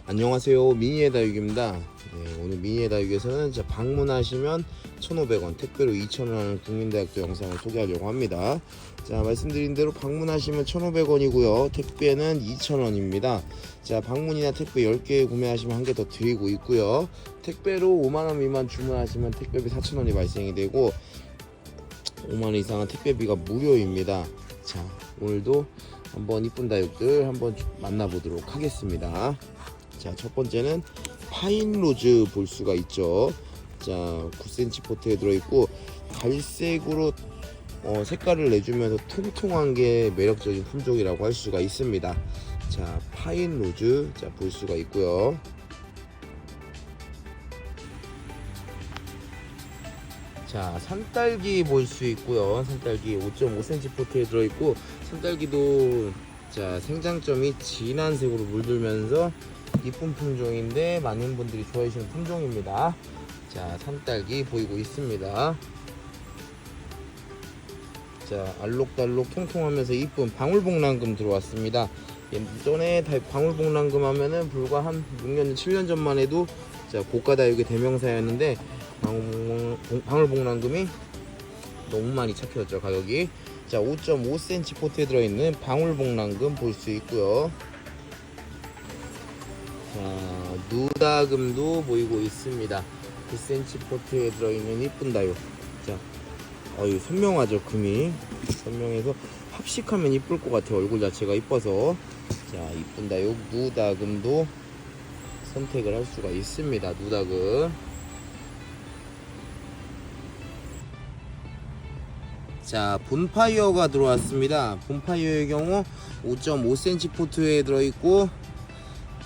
안녕하세요, 미니의 다육입니다. 네, 오늘 미니의 다육에서는 방문하시면 1,500원, 택배로 2,000원 하는 국민대학교 영상을 소개하려고 합니다. 자, 말씀드린 대로 방문하시면 1,500원이고요 택배는 2,000원입니다 자, 방문이나 택배 10개 구매하시면 한 개 더 드리고 있고요, 택배로 5만원 미만 주문하시면 택배비 4,000원이 발생이 되고 5만원 이상은 택배비가 무료입니다. 자, 오늘도 한번 이쁜 다육들 한번 만나보도록 하겠습니다. 자, 첫 번째는 파인로즈 볼 수가 있죠. 자, 9cm 포트에 들어있고 갈색으로 색깔을 내주면서 통통한 게 매력적인 품종이라고 할 수가 있습니다. 자, 파인로즈 볼 수가 있고요. 자, 산딸기 볼 수 있고요. 산딸기 5.5cm 포트에 들어있고 산딸기도 자, 생장점이 진한 색으로 물들면서 이쁜 품종인데 많은 분들이 좋아하시는 품종입니다. 자, 산딸기 보이고 있습니다. 자, 알록달록 통통하면서 이쁜 방울복랑금 들어왔습니다. 예전에 방울복랑금 하면은 불과 한 6년 7년 전만 해도 자, 고가 다육의 대명사였는데 방울복랑금이 너무 많이 착해졌죠, 가격이. 자, 5.5cm 포트에 들어있는 방울복랑금 볼 수 있고요. 자, 누다금도 보이고 있습니다. 9cm 포트에 들어있는 이쁜 다육. 자, 선명하죠, 금이. 선명해서 합식하면 이쁠 것 같아요, 얼굴 자체가 이뻐서. 자, 이쁜 다육 누다금도 선택을 할 수가 있습니다. 누다금. 자, 본파이어가 들어왔습니다. 본파이어의 경우 5.5cm 포트에 들어있고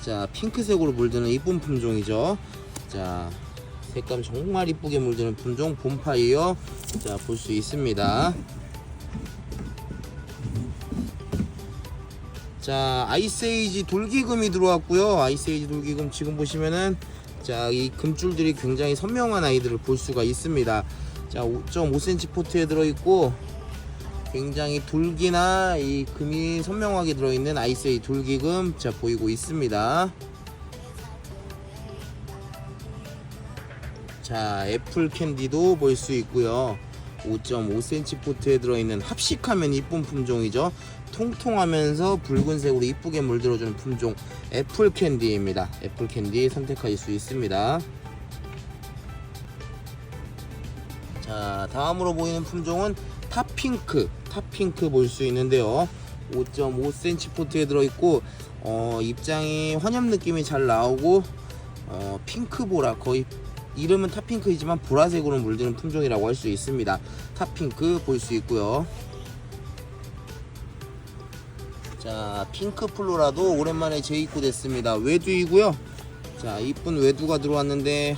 자, 핑크색으로 물드는 이쁜 품종이죠. 자, 색감 정말 이쁘게 물드는 품종 본파이어. 자, 볼 수 있습니다. 자, 아이스에이지 돌기금이 들어왔고요. 아이스에이지 돌기금 지금 보시면은 자, 이 금줄들이 굉장히 선명한 아이들을 볼 수가 있습니다. 자, 5.5cm 포트에 들어있고 굉장히 돌기나 이 금이 선명하게 들어있는 아이스에이 돌기금 자, 보이고 있습니다. 자, 애플 캔디도 볼 수 있고요. 5.5cm 포트에 들어있는 합식하면 이쁜 품종이죠. 통통하면서 붉은색으로 이쁘게 물들어주는 품종 애플 캔디입니다. 애플 캔디 선택하실 수 있습니다. 자, 다음으로 보이는 품종은 탑핑크 볼 수 있는데요. 5.5cm 포트에 들어있고 입장이 환엽 느낌이 잘 나오고 핑크보라, 거의 이름은 탑핑크이지만 보라색으로 물드는 품종이라고 할 수 있습니다. 탑핑크 볼 수 있고요. 자, 핑크 플로라도 오랜만에 재입고됐습니다. 외두이고요. 자, 이쁜 외두가 들어왔는데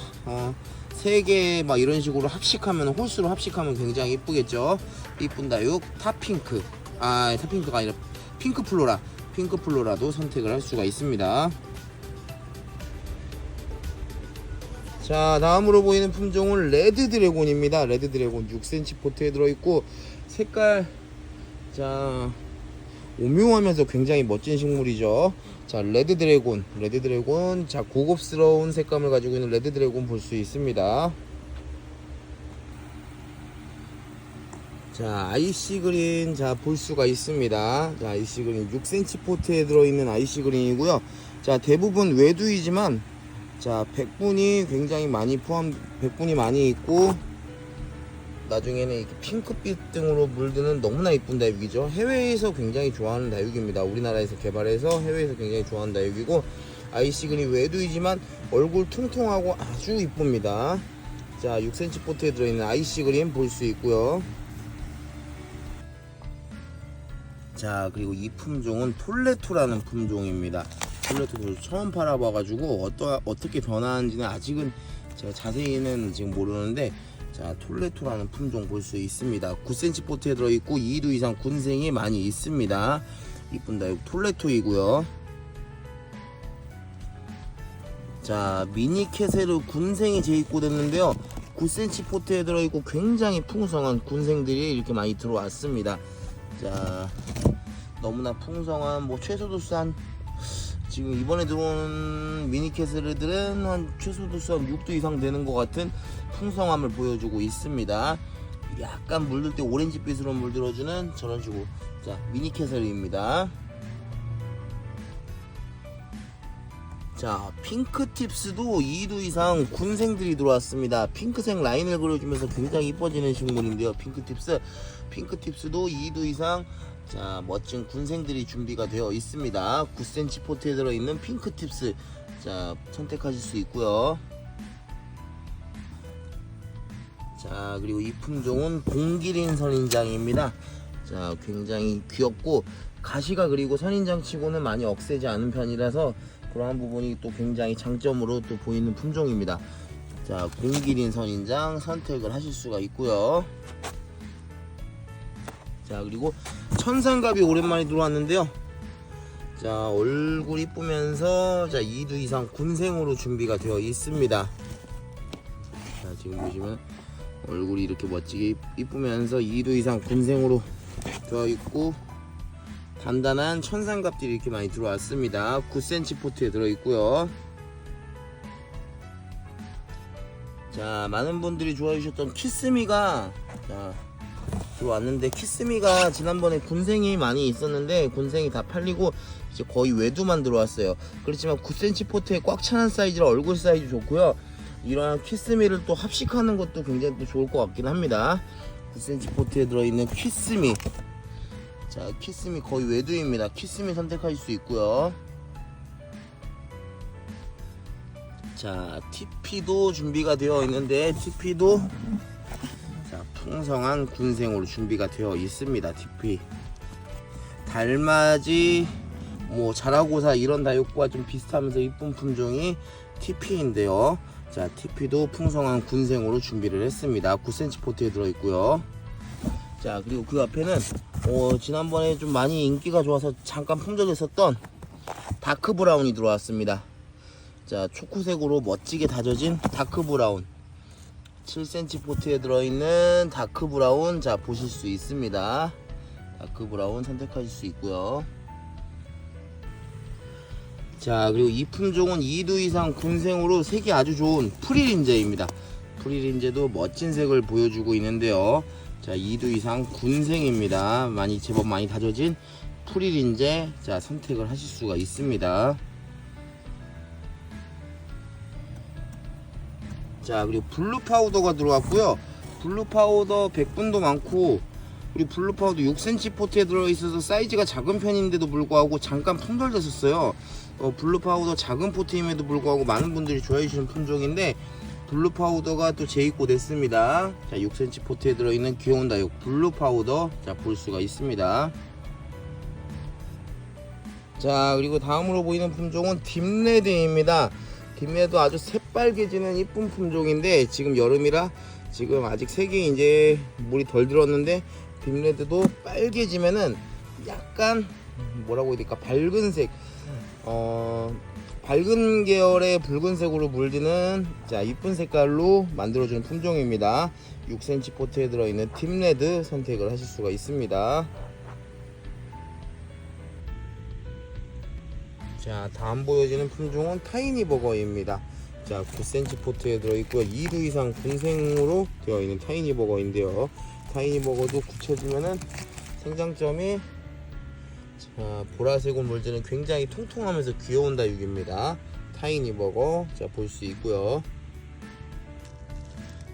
3개 막 이런 식으로 합식하면, 홀수로 합식하면 굉장히 이쁘겠죠. 이쁜 다육 탑핑크가 아니라 핑크 플로라도 선택을 할 수가 있습니다. 자, 다음으로 보이는 품종은 레드 드래곤입니다. 레드 드래곤 6cm 포트에 들어있고 색깔 자, 오묘하면서 굉장히 멋진 식물이죠. 자, 레드 드래곤 자, 고급스러운 색감을 가지고 있는 레드 드래곤 볼 수 있습니다. 자, 아이시 그린 자, 볼 수가 있습니다. 자, 아이시 그린 6cm 포트에 들어있는 아이시 그린이고요. 자, 대부분 외두이지만 자, 백분이 굉장히 많이 백분이 많이 있고 나중에는 이렇게 핑크빛 등으로 물드는 너무나 이쁜 다육이죠. 해외에서 굉장히 좋아하는 다육입니다. 우리나라에서 개발해서 해외에서 굉장히 좋아하는 다육이고 아이시그린 외두이지만 얼굴 통통하고 아주 이쁩니다. 자, 6cm 포트에 들어있는 아이시그린 볼 수 있고요. 자, 그리고 이 품종은 톨레토라는 품종입니다. 톨레토를 처음 팔아봐가지고 어떻게 변하는지는 아직은 제가 자세히는 지금 모르는데 자, 톨레토라는 품종 볼 수 있습니다. 9cm 포트에 들어있고 2두 이상 군생이 많이 있습니다. 이쁜 다육 톨레토이고요. 자, 미니 캐세르 군생이 재입고됐는데요. 9cm 포트에 들어있고 굉장히 풍성한 군생들이 이렇게 많이 들어왔습니다. 자, 너무나 풍성한 최소 도수 한 지금 이번에 들어온 미니캐슬들은 한 최소 도수 한 6도 이상 되는 것 같은 풍성함을 보여주고 있습니다. 약간 물들 때 오렌지빛으로 물들어주는 저런 식으로 자 미니캐슬입니다. 자 핑크팁스도 2도 이상 군생들이 들어왔습니다. 핑크색 라인을 그려주면서 굉장히 이뻐지는 식물인데요. 핑크팁스도 2도 이상 자 멋진 군생들이 준비가 되어 있습니다. 9cm 포트에 들어있는 핑크팁스 자 선택하실 수 있고요. 자 그리고 이 품종은 공기린 선인장입니다. 자 굉장히 귀엽고 가시가 그리고 선인장 치고는 많이 억세지 않은 편이라서 그러한 부분이 또 굉장히 장점으로 또 보이는 품종입니다. 자 공기린 선인장 선택을 하실 수가 있고요. 자 그리고 천상갑이 오랜만에 들어왔는데요. 자 얼굴 이쁘면서 자 2도 이상 군생으로 준비가 되어 있습니다. 자 지금 보시면 얼굴이 이렇게 멋지게 이쁘면서 2도 이상 군생으로 되어 있고 단단한 천상갑들이 이렇게 많이 들어왔습니다. 9cm 포트에 들어있고요. 자 많은 분들이 좋아해 주셨던 키스미가 자 들어왔는데 키스미가 지난번에 군생이 많이 있었는데 군생이 다 팔리고 이제 거의 외두만 들어왔어요. 그렇지만 9cm 포트에 꽉 차는 사이즈라 얼굴 사이즈 좋고요. 이러한 키스미를 또 합식하는 것도 굉장히 또 좋을 것 같긴 합니다. 9cm 포트에 들어있는 키스미 자 키스미 거의 외두입니다. 키스미 선택하실 수 있고요. 자 TP도 준비가 되어 있는데 TP도 자 풍성한 군생으로 준비가 되어 있습니다. TP 달맞이 뭐 자라고사 이런 다육과 좀 비슷하면서 이쁜 품종이 TP인데요. 자 TP도 풍성한 군생으로 준비를 했습니다. 9cm 포트에 들어있고요. 자 그리고 그 앞에는 지난번에 좀 많이 인기가 좋아서 잠깐 품절했었던 다크 브라운이 들어왔습니다. 자 초코색으로 멋지게 다져진 다크 브라운 7cm 포트에 들어있는 다크 브라운 자 보실 수 있습니다. 다크 브라운 선택하실 수 있고요. 자 그리고 이 품종은 2도 이상 군생으로 색이 아주 좋은 프리린제입니다. 프리린제도 멋진 색을 보여주고 있는데요. 자 2도 이상 군생입니다. 제법 많이 다져진 프리린제 자 선택을 하실 수가 있습니다. 자 그리고 블루 파우더가 들어왔고요. 블루 파우더 100분도 많고 우리 블루 파우더 6cm 포트에 들어있어서 사이즈가 작은 편인데도 불구하고 잠깐 품절됐었어요. 블루 파우더 작은 포트임에도 불구하고 많은 분들이 좋아해 주시는 품종인데 블루 파우더가 또 재입고됐습니다. 자 6cm 포트에 들어있는 귀여운 다육 블루 파우더 자 볼 수가 있습니다. 자 그리고 다음으로 보이는 품종은 딥레드입니다. 딥레드 아주 새빨개지는 이쁜 품종인데 지금 여름이라 지금 아직 색이 이제 물이 덜 들었는데 딥레드도 빨개지면은 약간 뭐라고 해야 될까 밝은색 밝은 계열의 붉은색으로 물드는 자 이쁜 색깔로 만들어주는 품종입니다. 6cm 포트에 들어있는 딥레드 선택을 하실 수가 있습니다. 자 다음 보여지는 품종은 타이니버거입니다. 자 9cm 포트에 들어있고요. 2도 이상 군생으로 되어 있는 타이니버거인데요. 타이니버거도 굳혀지면은 생장점이 자 보라색으로 물드는 굉장히 통통하면서 귀여운 다육입니다. 타이니버거 자 볼 수 있고요.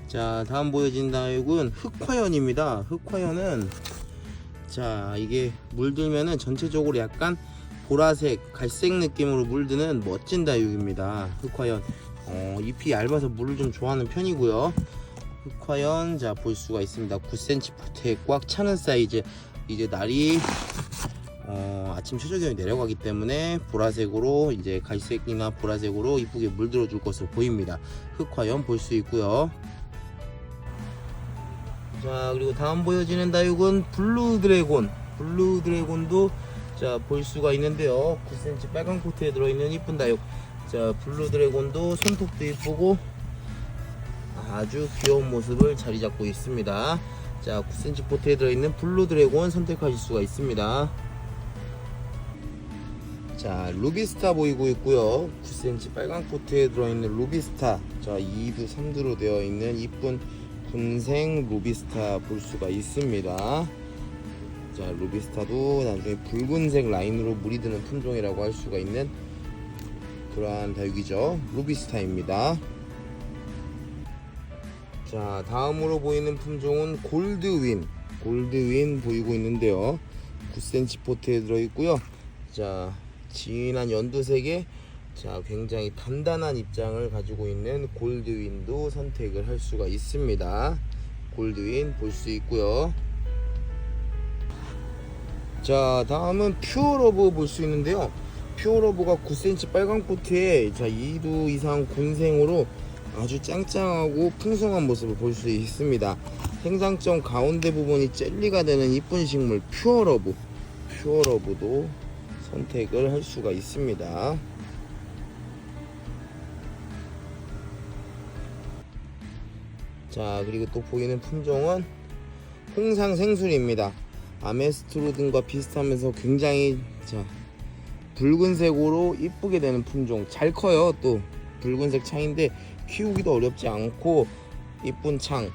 자 다음 보여진 다육은 흑화연입니다. 흑화연은 자 이게 물들면은 전체적으로 약간 보라색 갈색 느낌으로 물드는 멋진 다육입니다. 흑화연 잎이 얇아서 물을 좀 좋아하는 편이고요. 흑화연 자 볼 수가 있습니다. 9cm 포트에 꽉 차는 사이즈 이제 날이 아침 최저기온이 내려가기 때문에 보라색으로 이제 갈색이나 보라색으로 이쁘게 물들어 줄 것으로 보입니다. 흑화연 볼 수 있고요. 자 그리고 다음 보여지는 다육은 블루 드래곤. 블루 드래곤도 자 볼 수가 있는데요. 9cm 빨간 코트에 들어있는 이쁜 다육. 자 블루 드래곤도 손톱도 이쁘고 아주 귀여운 모습을 자리 잡고 있습니다. 자 9cm 포트에 들어있는 블루 드래곤 선택하실 수가 있습니다. 자, 루비스타 보이고 있고요. 9cm 빨강 포트에 들어있는 루비스타. 자, 2두 3두로 되어 있는 이쁜 군생 루비스타 볼 수가 있습니다. 자, 루비스타도 나중에 붉은색 라인으로 물이 드는 품종이라고 할 수가 있는 그러한 다육이죠. 루비스타입니다. 자, 다음으로 보이는 품종은 골드윈. 골드윈 보이고 있는데요. 9cm 포트에 들어있고요. 자, 진한 연두색의 자, 굉장히 단단한 입장을 가지고 있는 골드윈도 선택을 할 수가 있습니다. 골드윈 볼 수 있고요. 자, 다음은 퓨어러브 볼 수 있는데요. 퓨어러브가 9cm 빨강 포트에 자, 2두 이상 군생으로 아주 짱짱하고 풍성한 모습을 볼 수 있습니다. 생장점 가운데 부분이 젤리가 되는 이쁜 식물 퓨어러브. 퓨어러브도 선택을 할 수가 있습니다. 자, 그리고 또 보이는 품종은 홍상생술입니다. 아메스트로든과 비슷하면서 굉장히 자, 붉은색으로 이쁘게 되는 품종. 잘 커요. 또 붉은색 창인데 키우기도 어렵지 않고 이쁜 창.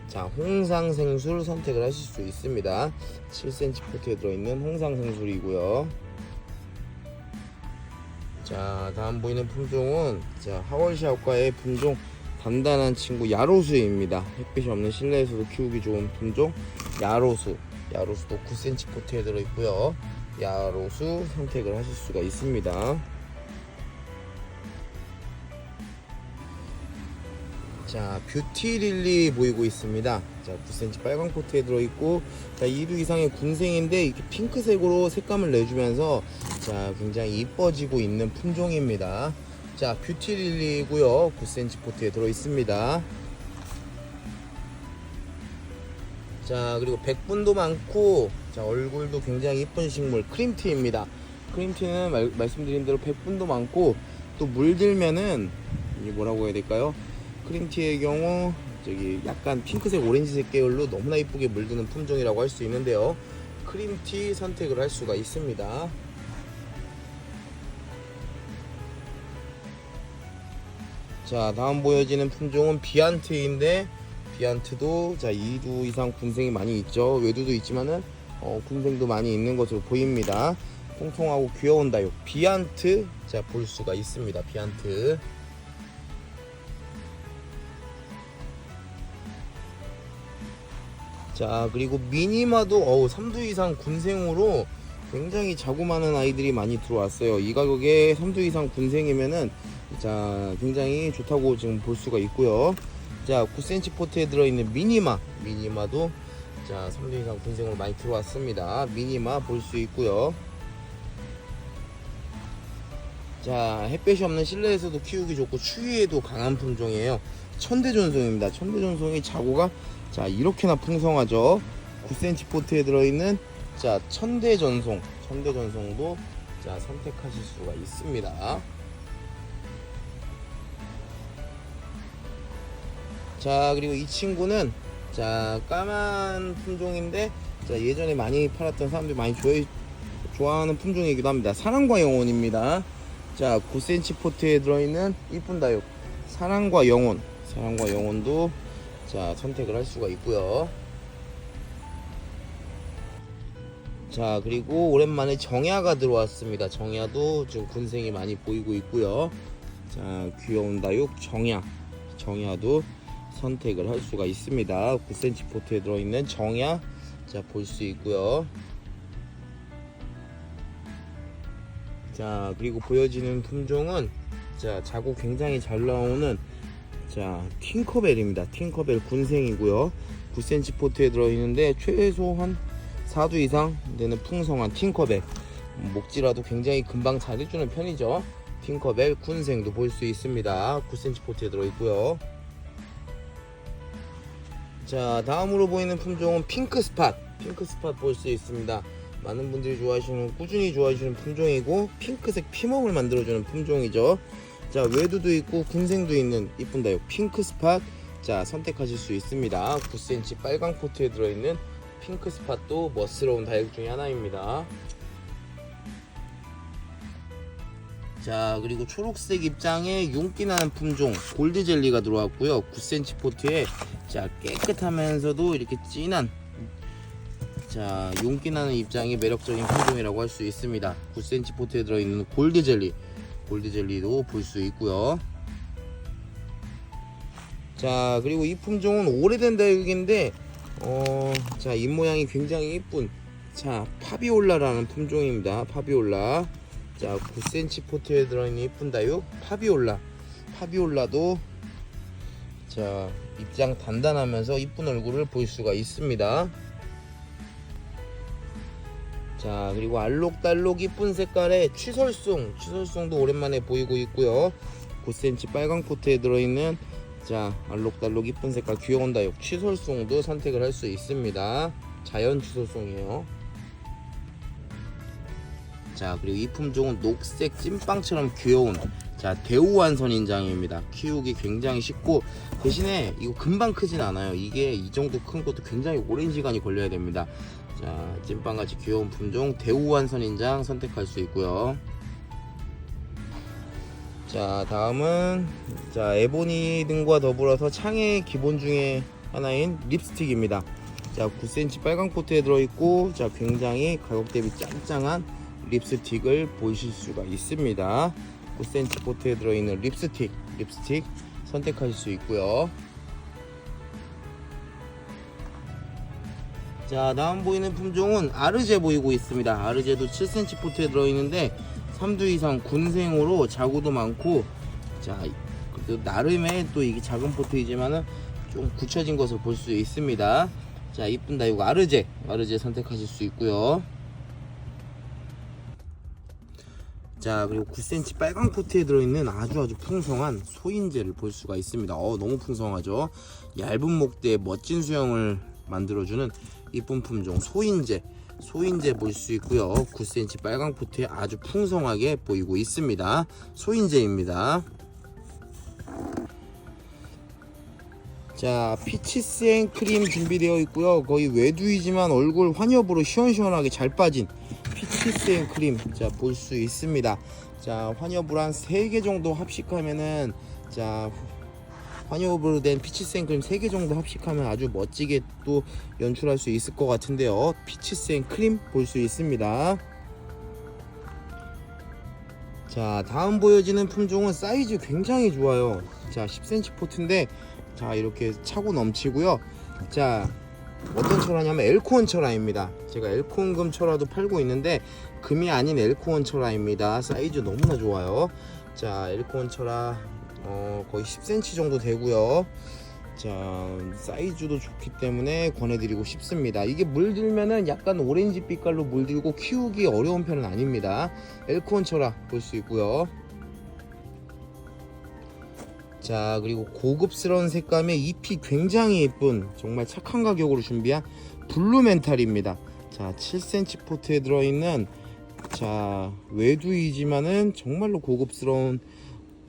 자, 홍상생술 선택을 하실 수 있습니다. 7cm 포트에 들어있는 홍상생술이고요. 자, 다음 보이는 품종은 자, 하월샤오과의 품종 단단한 친구 야로수입니다. 햇빛이 없는 실내에서도 키우기 좋은 품종 야로수. 야로수도 9cm 포트에 들어있고요. 야로수 선택을 하실 수가 있습니다. 자, 뷰티릴리 보이고 있습니다. 자, 9cm 빨강 포트에 들어있고 자, 2두 이상의 군생인데 이렇게 핑크색으로 색감을 내주면서 자, 굉장히 이뻐지고 있는 품종입니다. 자, 뷰티릴리고요. 9cm 포트에 들어있습니다. 자, 그리고 백분도 많고 자, 얼굴도 굉장히 이쁜 식물 크림티입니다. 크림티는 말씀드린 대로 백분도 많고 또 물들면은 이게 뭐라고 해야 될까요? 크림티의 경우 저기 약간 핑크색 오렌지색 계열로 너무나 이쁘게 물드는 품종이라고 할 수 있는데요. 크림티 선택을 할 수가 있습니다. 자, 다음 보여지는 품종은 비안트인데 비안트도 자, 2두 이상 군생이 많이 있죠. 외두도 있지만은 군생도 많이 있는 것으로 보입니다. 통통하고 귀여운 다육 비안트 자, 볼 수가 있습니다. 비안트. 자, 그리고 미니마도 3두 이상 군생으로 굉장히 자구많은 아이들이 많이 들어왔어요. 이 가격에 3두 이상 군생이면은 자, 굉장히 좋다고 지금 볼 수가 있고요. 자, 9cm 포트에 들어있는 미니마도 자, 3두 이상 군생으로 많이 들어왔습니다. 미니마 볼 수 있고요. 자, 햇볕이 없는 실내에서도 키우기 좋고 추위에도 강한 품종이에요. 천대전송입니다. 천대전송이 자구가 자, 이렇게나 풍성하죠. 9cm 포트에 들어있는 자, 천대전송도 자, 선택하실 수가 있습니다. 자, 그리고 이 친구는 자, 까만 품종인데 자, 예전에 많이 팔았던 사람들이 많이 좋아하는 품종이기도 합니다. 사랑과 영혼입니다. 자, 9cm 포트에 들어있는 이쁜 다육 사랑과 영혼도 자, 선택을 할 수가 있고요. 자, 그리고 오랜만에 정야가 들어왔습니다. 정야도 지금 군생이 많이 보이고 있고요. 자, 귀여운 다육 정야도 선택을 할 수가 있습니다. 9cm 포트에 들어있는 정야 자, 볼 수 있고요. 자, 그리고 보여지는 품종은 자, 자구 굉장히 잘 나오는 자, 팅커벨입니다. 팅커벨 군생이고요. 9cm 포트에 들어있는데 최소한 4두 이상 되는 풍성한 팅커벨. 목질라도 굉장히 금방 잘 해주는 편이죠. 팅커벨 군생도 볼 수 있습니다. 9cm 포트에 들어있고요. 자, 다음으로 보이는 품종은 핑크스팟 볼 수 있습니다. 많은 분들이 꾸준히 좋아하시는 품종이고 핑크색 피멍을 만들어주는 품종이죠. 자, 외두도 있고 군생도 있는 이쁜 다육 핑크스팟 자, 선택하실 수 있습니다. 9cm 빨강 포트에 들어있는 핑크스팟도 멋스러운 다육 중에 하나입니다. 자, 그리고 초록색 입장에 윤기 나는 품종 골드 젤리가 들어왔고요. 9cm 포트에 자 깨끗하면서도 이렇게 진한 자 윤기 나는 입장이 매력적인 품종이라고 할 수 있습니다. 9cm 포트에 들어있는 골드 젤리도 볼 수 있고요. 자, 그리고 이 품종은 오래된 다육인데 자, 잎 모양이 굉장히 이쁜 자 파비올라라는 품종입니다. 파비올라. 자, 9cm 포트에 들어있는 이쁜 다육 파비올라도 자 입장 단단하면서 이쁜 얼굴을 볼 수가 있습니다. 자, 그리고 알록달록 이쁜 색깔의 취설송도 오랜만에 보이고 있고요. 9cm 빨강 포트에 들어있는 자 알록달록 이쁜 색깔 귀여운 다육 취설송도 선택을 할 수 있습니다. 자연 취설송이에요. 자, 그리고 이 품종은 녹색 찐빵처럼 귀여운 자 대우완 선인장입니다. 키우기 굉장히 쉽고 대신에 이거 금방 크진 않아요. 이게 이 정도 큰 것도 굉장히 오랜 시간이 걸려야 됩니다. 자, 찐빵같이 귀여운 품종 대우완 선인장 선택할 수 있고요. 자, 다음은 자 에보니 등과 더불어서 창의 기본 중에 하나인 립스틱입니다. 자, 9cm 빨강 포트에 들어있고 자 굉장히 가격 대비 짱짱한 립스틱을 보실 수가 있습니다. 9cm 포트에 들어있는 립스틱 선택하실 수 있고요. 자, 다음 보이는 품종은 아르제 보이고 있습니다. 아르제도 7cm 포트에 들어있는데 3두 이상 군생으로 자구도 많고 자 그래도 나름의 또 이게 작은 포트이지만은 좀 굳혀진 것을 볼 수 있습니다. 자, 이쁜 다육 아르제 선택하실 수 있고요. 자, 그리고 9cm 빨강 포트에 들어있는 아주 풍성한 소인제를 볼 수가 있습니다. 너무 풍성하죠. 얇은 목대에 멋진 수영을 만들어주는 이쁜 품종 소인제 볼 수 있고요. 9cm 빨강 포트에 아주 풍성하게 보이고 있습니다. 소인제입니다. 자, 피치생 크림 준비되어 있고요. 거의 외두이지만 얼굴 환엽으로 시원시원하게 잘 빠진 피치생 크림 자 볼 수 있습니다. 자, 환엽을 한 3개 정도 합식하면은 자 환엽으로 된 피치생 크림 3개 정도 합식하면 아주 멋지게 또 연출할 수 있을 것 같은데요. 피치생 크림 볼 수 있습니다. 자, 다음 보여지는 품종은 사이즈 굉장히 좋아요. 자, 10cm 포트인데 자 이렇게 차고 넘치고요. 자, 어떤 철화냐면 엘코원 철화입니다. 제가 엘코원금 철화도 팔고 있는데 금이 아닌 엘코원 철화입니다. 사이즈 너무나 좋아요. 자, 엘코원 철화 거의 10cm 정도 되고요. 자, 사이즈도 좋기 때문에 권해드리고 싶습니다. 이게 물들면은 약간 오렌지 빛깔로 물들고 키우기 어려운 편은 아닙니다. 엘코원 철화 볼 수 있고요. 자, 그리고 고급스러운 색감의 잎이 굉장히 예쁜 정말 착한 가격으로 준비한 블루멘탈입니다. 자, 7cm 포트에 들어있는 자 외두이지만은 정말로 고급스러운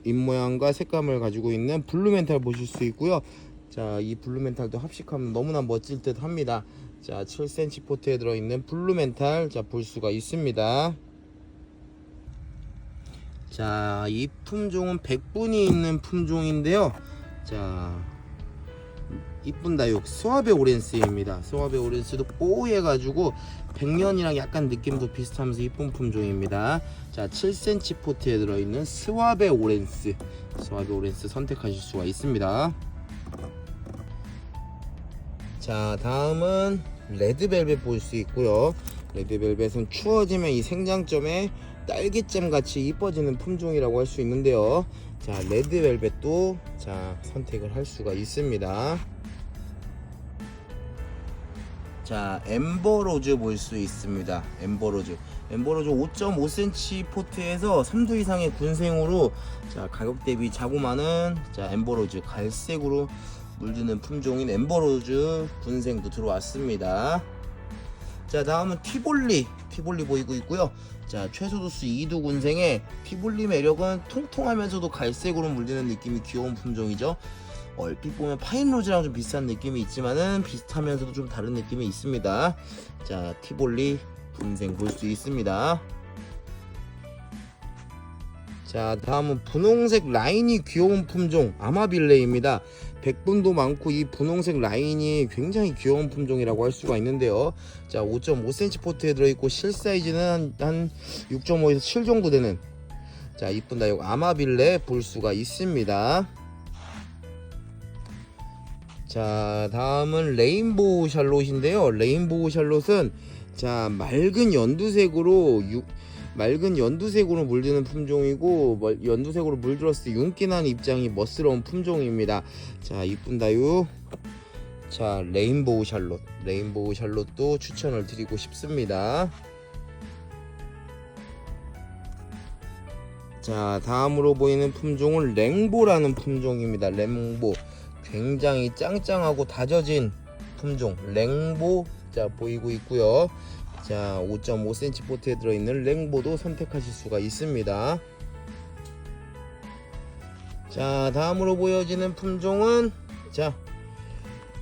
잎 모양과 색감을 가지고 있는 블루멘탈 보실 수 있고요. 자, 이 블루멘탈도 합식하면 너무나 멋질 듯 합니다. 자, 7cm 포트에 들어있는 블루멘탈 자 볼 수가 있습니다. 자, 이 품종은 백분이 있는 품종인데요. 자, 이쁜 다육 스와베 오렌스입니다. 스와베 오렌스도 뽀얘가지고 백년이랑 약간 느낌도 비슷하면서 이쁜 품종입니다. 자, 7cm 포트에 들어있는 스와베 오렌스 선택하실 수가 있습니다. 자, 다음은 레드벨벳 볼 수 있고요. 레드벨벳은 추워지면 이 생장점에 딸기잼 같이 이뻐지는 품종이라고 할 수 있는데요. 자, 레드벨벳도 자 선택을 할 수가 있습니다. 자, 엠버로즈 볼 수 있습니다. 엠버로즈 5.5cm 포트에서 3두 이상의 군생으로 자 가격 대비 자고 많은 자 엠버로즈 갈색으로 물드는 품종인 엠버로즈 군생도 들어왔습니다. 자, 다음은 티볼리 보이고 있고요. 자, 최소도수 2두 군생의 티볼리 매력은 통통하면서도 갈색으로 물드는 느낌이 귀여운 품종이죠. 얼핏 보면 파인로즈랑 좀 비슷한 느낌이 있지만은 비슷하면서도 좀 다른 느낌이 있습니다. 자, 티볼리 군생 볼 수 있습니다. 자, 다음은 분홍색 라인이 귀여운 품종 아마빌레입니다. 백분도 많고 이 분홍색 라인이 굉장히 귀여운 품종이라고 할 수가 있는데요. 자, 5.5cm 포트에 들어있고 실 사이즈는 한 6.5에서 7 정도 되는, 자, 이쁜 다육 아마빌레 볼 수가 있습니다. 자, 다음은 레인보우 샬롯인데요. 레인보우 샬롯은 자, 맑은 연두색으로 물드는 품종이고, 연두색으로 물들었을 때 윤기 나는 입장이 멋스러운 품종입니다. 자, 이쁜 다육, 자, 레인보우 샬롯도 추천을 드리고 싶습니다. 자, 다음으로 보이는 품종은 랭보라는 품종입니다. 랭보, 굉장히 짱짱하고 다져진 품종 랭보, 자, 보이고 있고요. 자, 5.5cm 포트에 들어있는 랭보도 선택하실 수가 있습니다. 자, 다음으로 보여지는 품종은 자,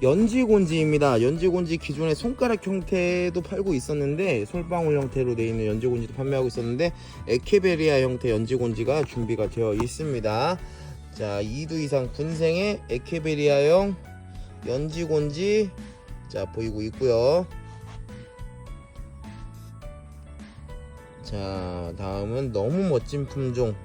연지곤지입니다. 연지곤지 기존에 손가락 형태도 팔고 있었는데, 솔방울 형태로 되어 있는 연지곤지도 판매하고 있었는데, 에케베리아 형태 연지곤지가 준비가 되어 있습니다. 자, 2두 이상 군생의 에케베리아형 연지곤지, 자, 보이고 있고요. 자, 다음은 너무 멋진 품종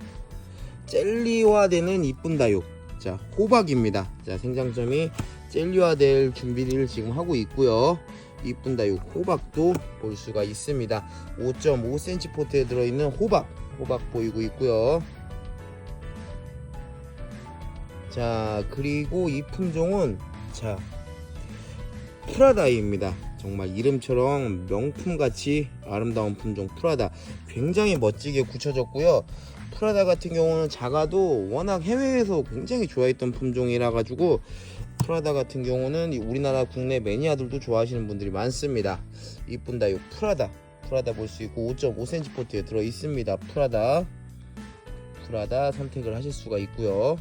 젤리화되는 이쁜 다육, 자, 호박입니다. 자, 생장점이 젤리화될 준비를 지금 하고 있고요. 이쁜 다육 호박도 볼 수가 있습니다. 5.5cm 포트에 들어있는 호박 보이고 있고요. 자, 그리고 이 품종은 자, 프라다입니다. 정말 이름처럼 명품같이 아름다운 품종 프라다, 굉장히 멋지게 굳혀졌고요. 프라다 같은 경우는 작아도 워낙 해외에서 굉장히 좋아했던 품종이라 가지고, 프라다 같은 경우는 우리나라 국내 매니아들도 좋아하시는 분들이 많습니다. 이쁜 다육 프라다 볼 수 있고, 5.5cm 포트에 들어 있습니다. 프라다 선택을 하실 수가 있고요.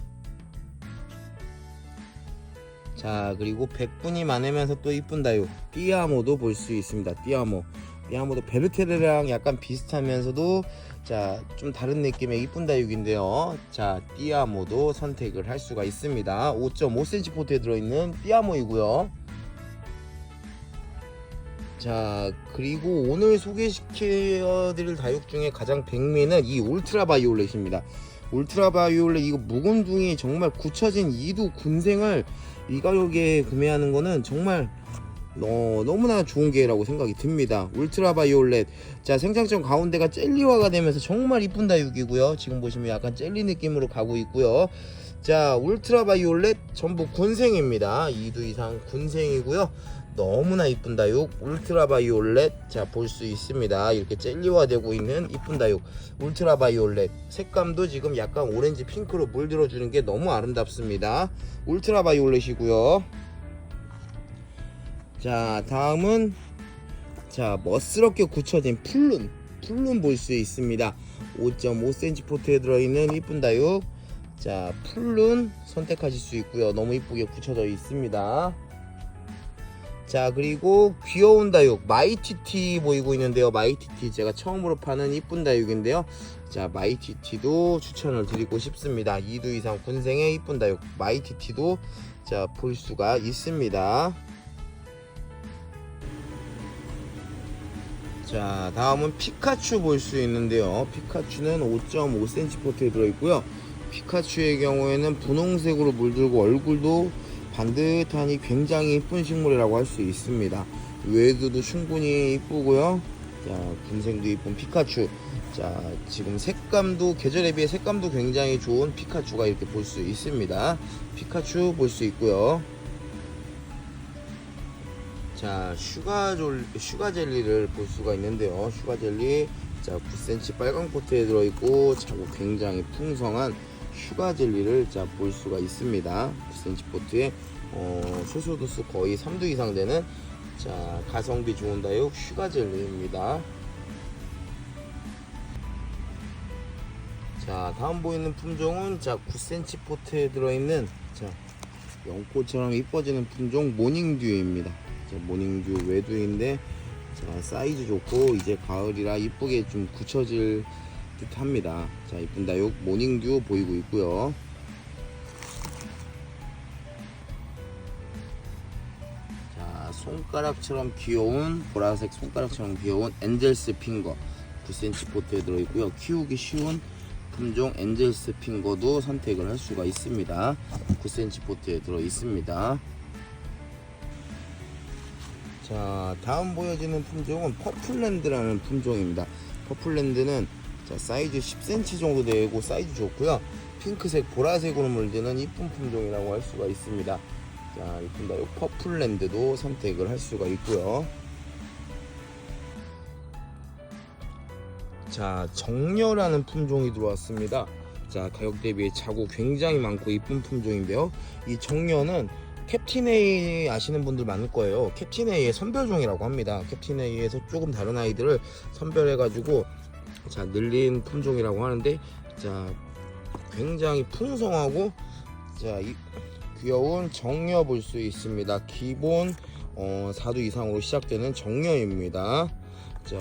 자, 그리고 백분이 많으면서 또 이쁜 다육 띠아모도 볼 수 있습니다. 띠아모도 베르테르랑 약간 비슷하면서도 자, 좀 다른 느낌의 이쁜 다육인데요. 자, 띠아모도 선택을 할 수가 있습니다. 5.5cm 포트에 들어있는 띠아모이고요. 자, 그리고 오늘 소개시켜드릴 다육 중에 가장 백미는 이 울트라 바이올렛입니다. 울트라 바이올렛, 이거 묵은둥이 정말 굳혀진 2두 군생을 이 가격에 구매하는 거는 정말 너무나 좋은 기회라고 생각이 듭니다. 울트라 바이올렛, 자, 생장점 가운데가 젤리화가 되면서 정말 이쁜 다육이고요. 지금 보시면 약간 젤리 느낌으로 가고 있고요. 자, 울트라 바이올렛 전부 군생입니다. 2두 이상 군생이고요. 너무나 이쁜 다육 울트라 바이올렛, 자, 볼 수 있습니다. 이렇게 젤리화 되고 있는 이쁜 다육 울트라 바이올렛, 색감도 지금 약간 오렌지 핑크로 물들어 주는 게 너무 아름답습니다. 울트라 바이올렛이고요. 자, 다음은 자, 멋스럽게 굳혀진 풀룬 볼 수 있습니다. 5.5cm 포트에 들어있는 이쁜 다육, 자, 풀룬 선택하실 수 있고요. 너무 이쁘게 굳혀져 있습니다. 자, 그리고 귀여운 다육 마이티티 보이고 있는데요. 마이티티 제가 처음으로 파는 이쁜 다육인데요. 자, 마이티티도 추천을 드리고 싶습니다. 2두 이상 군생의 이쁜 다육 마이티티도 자, 볼 수가 있습니다. 자, 다음은 피카츄 볼 수 있는데요. 피카츄는 5.5cm 포트에 들어있고요. 피카츄의 경우에는 분홍색으로 물들고 얼굴도 반듯하니 굉장히 이쁜 식물이라고 할 수 있습니다. 외도도 충분히 이쁘고요. 자, 군생도 이쁜 피카츄. 자, 지금 색감도 계절에 비해 색감도 굉장히 좋은 피카츄가 이렇게 볼 수 있습니다. 피카츄 볼 수 있고요. 자, 슈가 젤리를 볼 수가 있는데요. 슈가 젤리, 자, 9cm 빨강 포트에 들어있고, 자, 굉장히 풍성한 슈가 젤리를 자, 볼 수가 있습니다. 9cm 포트에 수소도수 거의 3두 이상 되는 자, 가성비 좋은 다육 슈가 젤리입니다. 자, 다음 보이는 품종은 자, 9cm 포트에 들어있는 자, 연꽃처럼 이뻐지는 품종 모닝듀입니다. 자, 모닝듀 외두인데 자, 사이즈 좋고 이제 가을이라 이쁘게 좀 굳혀질 듯합니다. 자, 이쁜 다육 모닝듀 보이고 있고요. 자, 손가락처럼 귀여운 보라색 손가락처럼 귀여운 엔젤스 핑거 9cm 포트에 들어있고요. 키우기 쉬운 품종 엔젤스 핑거도 선택을 할 수가 있습니다. 9cm 포트에 들어있습니다. 자, 다음 보여지는 품종은 퍼플랜드라는 품종입니다. 퍼플랜드는 자, 사이즈 10cm 정도 되고 사이즈 좋고요. 핑크색 보라색으로 물드는 이쁜 품종이라고 할 수가 있습니다. 자, 이쁜 다육 퍼플랜드도 선택을 할 수가 있고요. 자, 정려라는 품종이 들어왔습니다. 자, 가격 대비 자구 굉장히 많고 이쁜 품종인데요. 이 정려는 캡틴 A 아시는 분들 많을 거예요. 캡틴 A의 선별종이라고 합니다. 캡틴 A에서 조금 다른 아이들을 선별해 가지고 자, 늘린 품종이라고 하는데, 자, 굉장히 풍성하고 자, 귀여운 정려 볼 수 있습니다. 기본 4두 이상으로 시작되는 정려입니다. 자,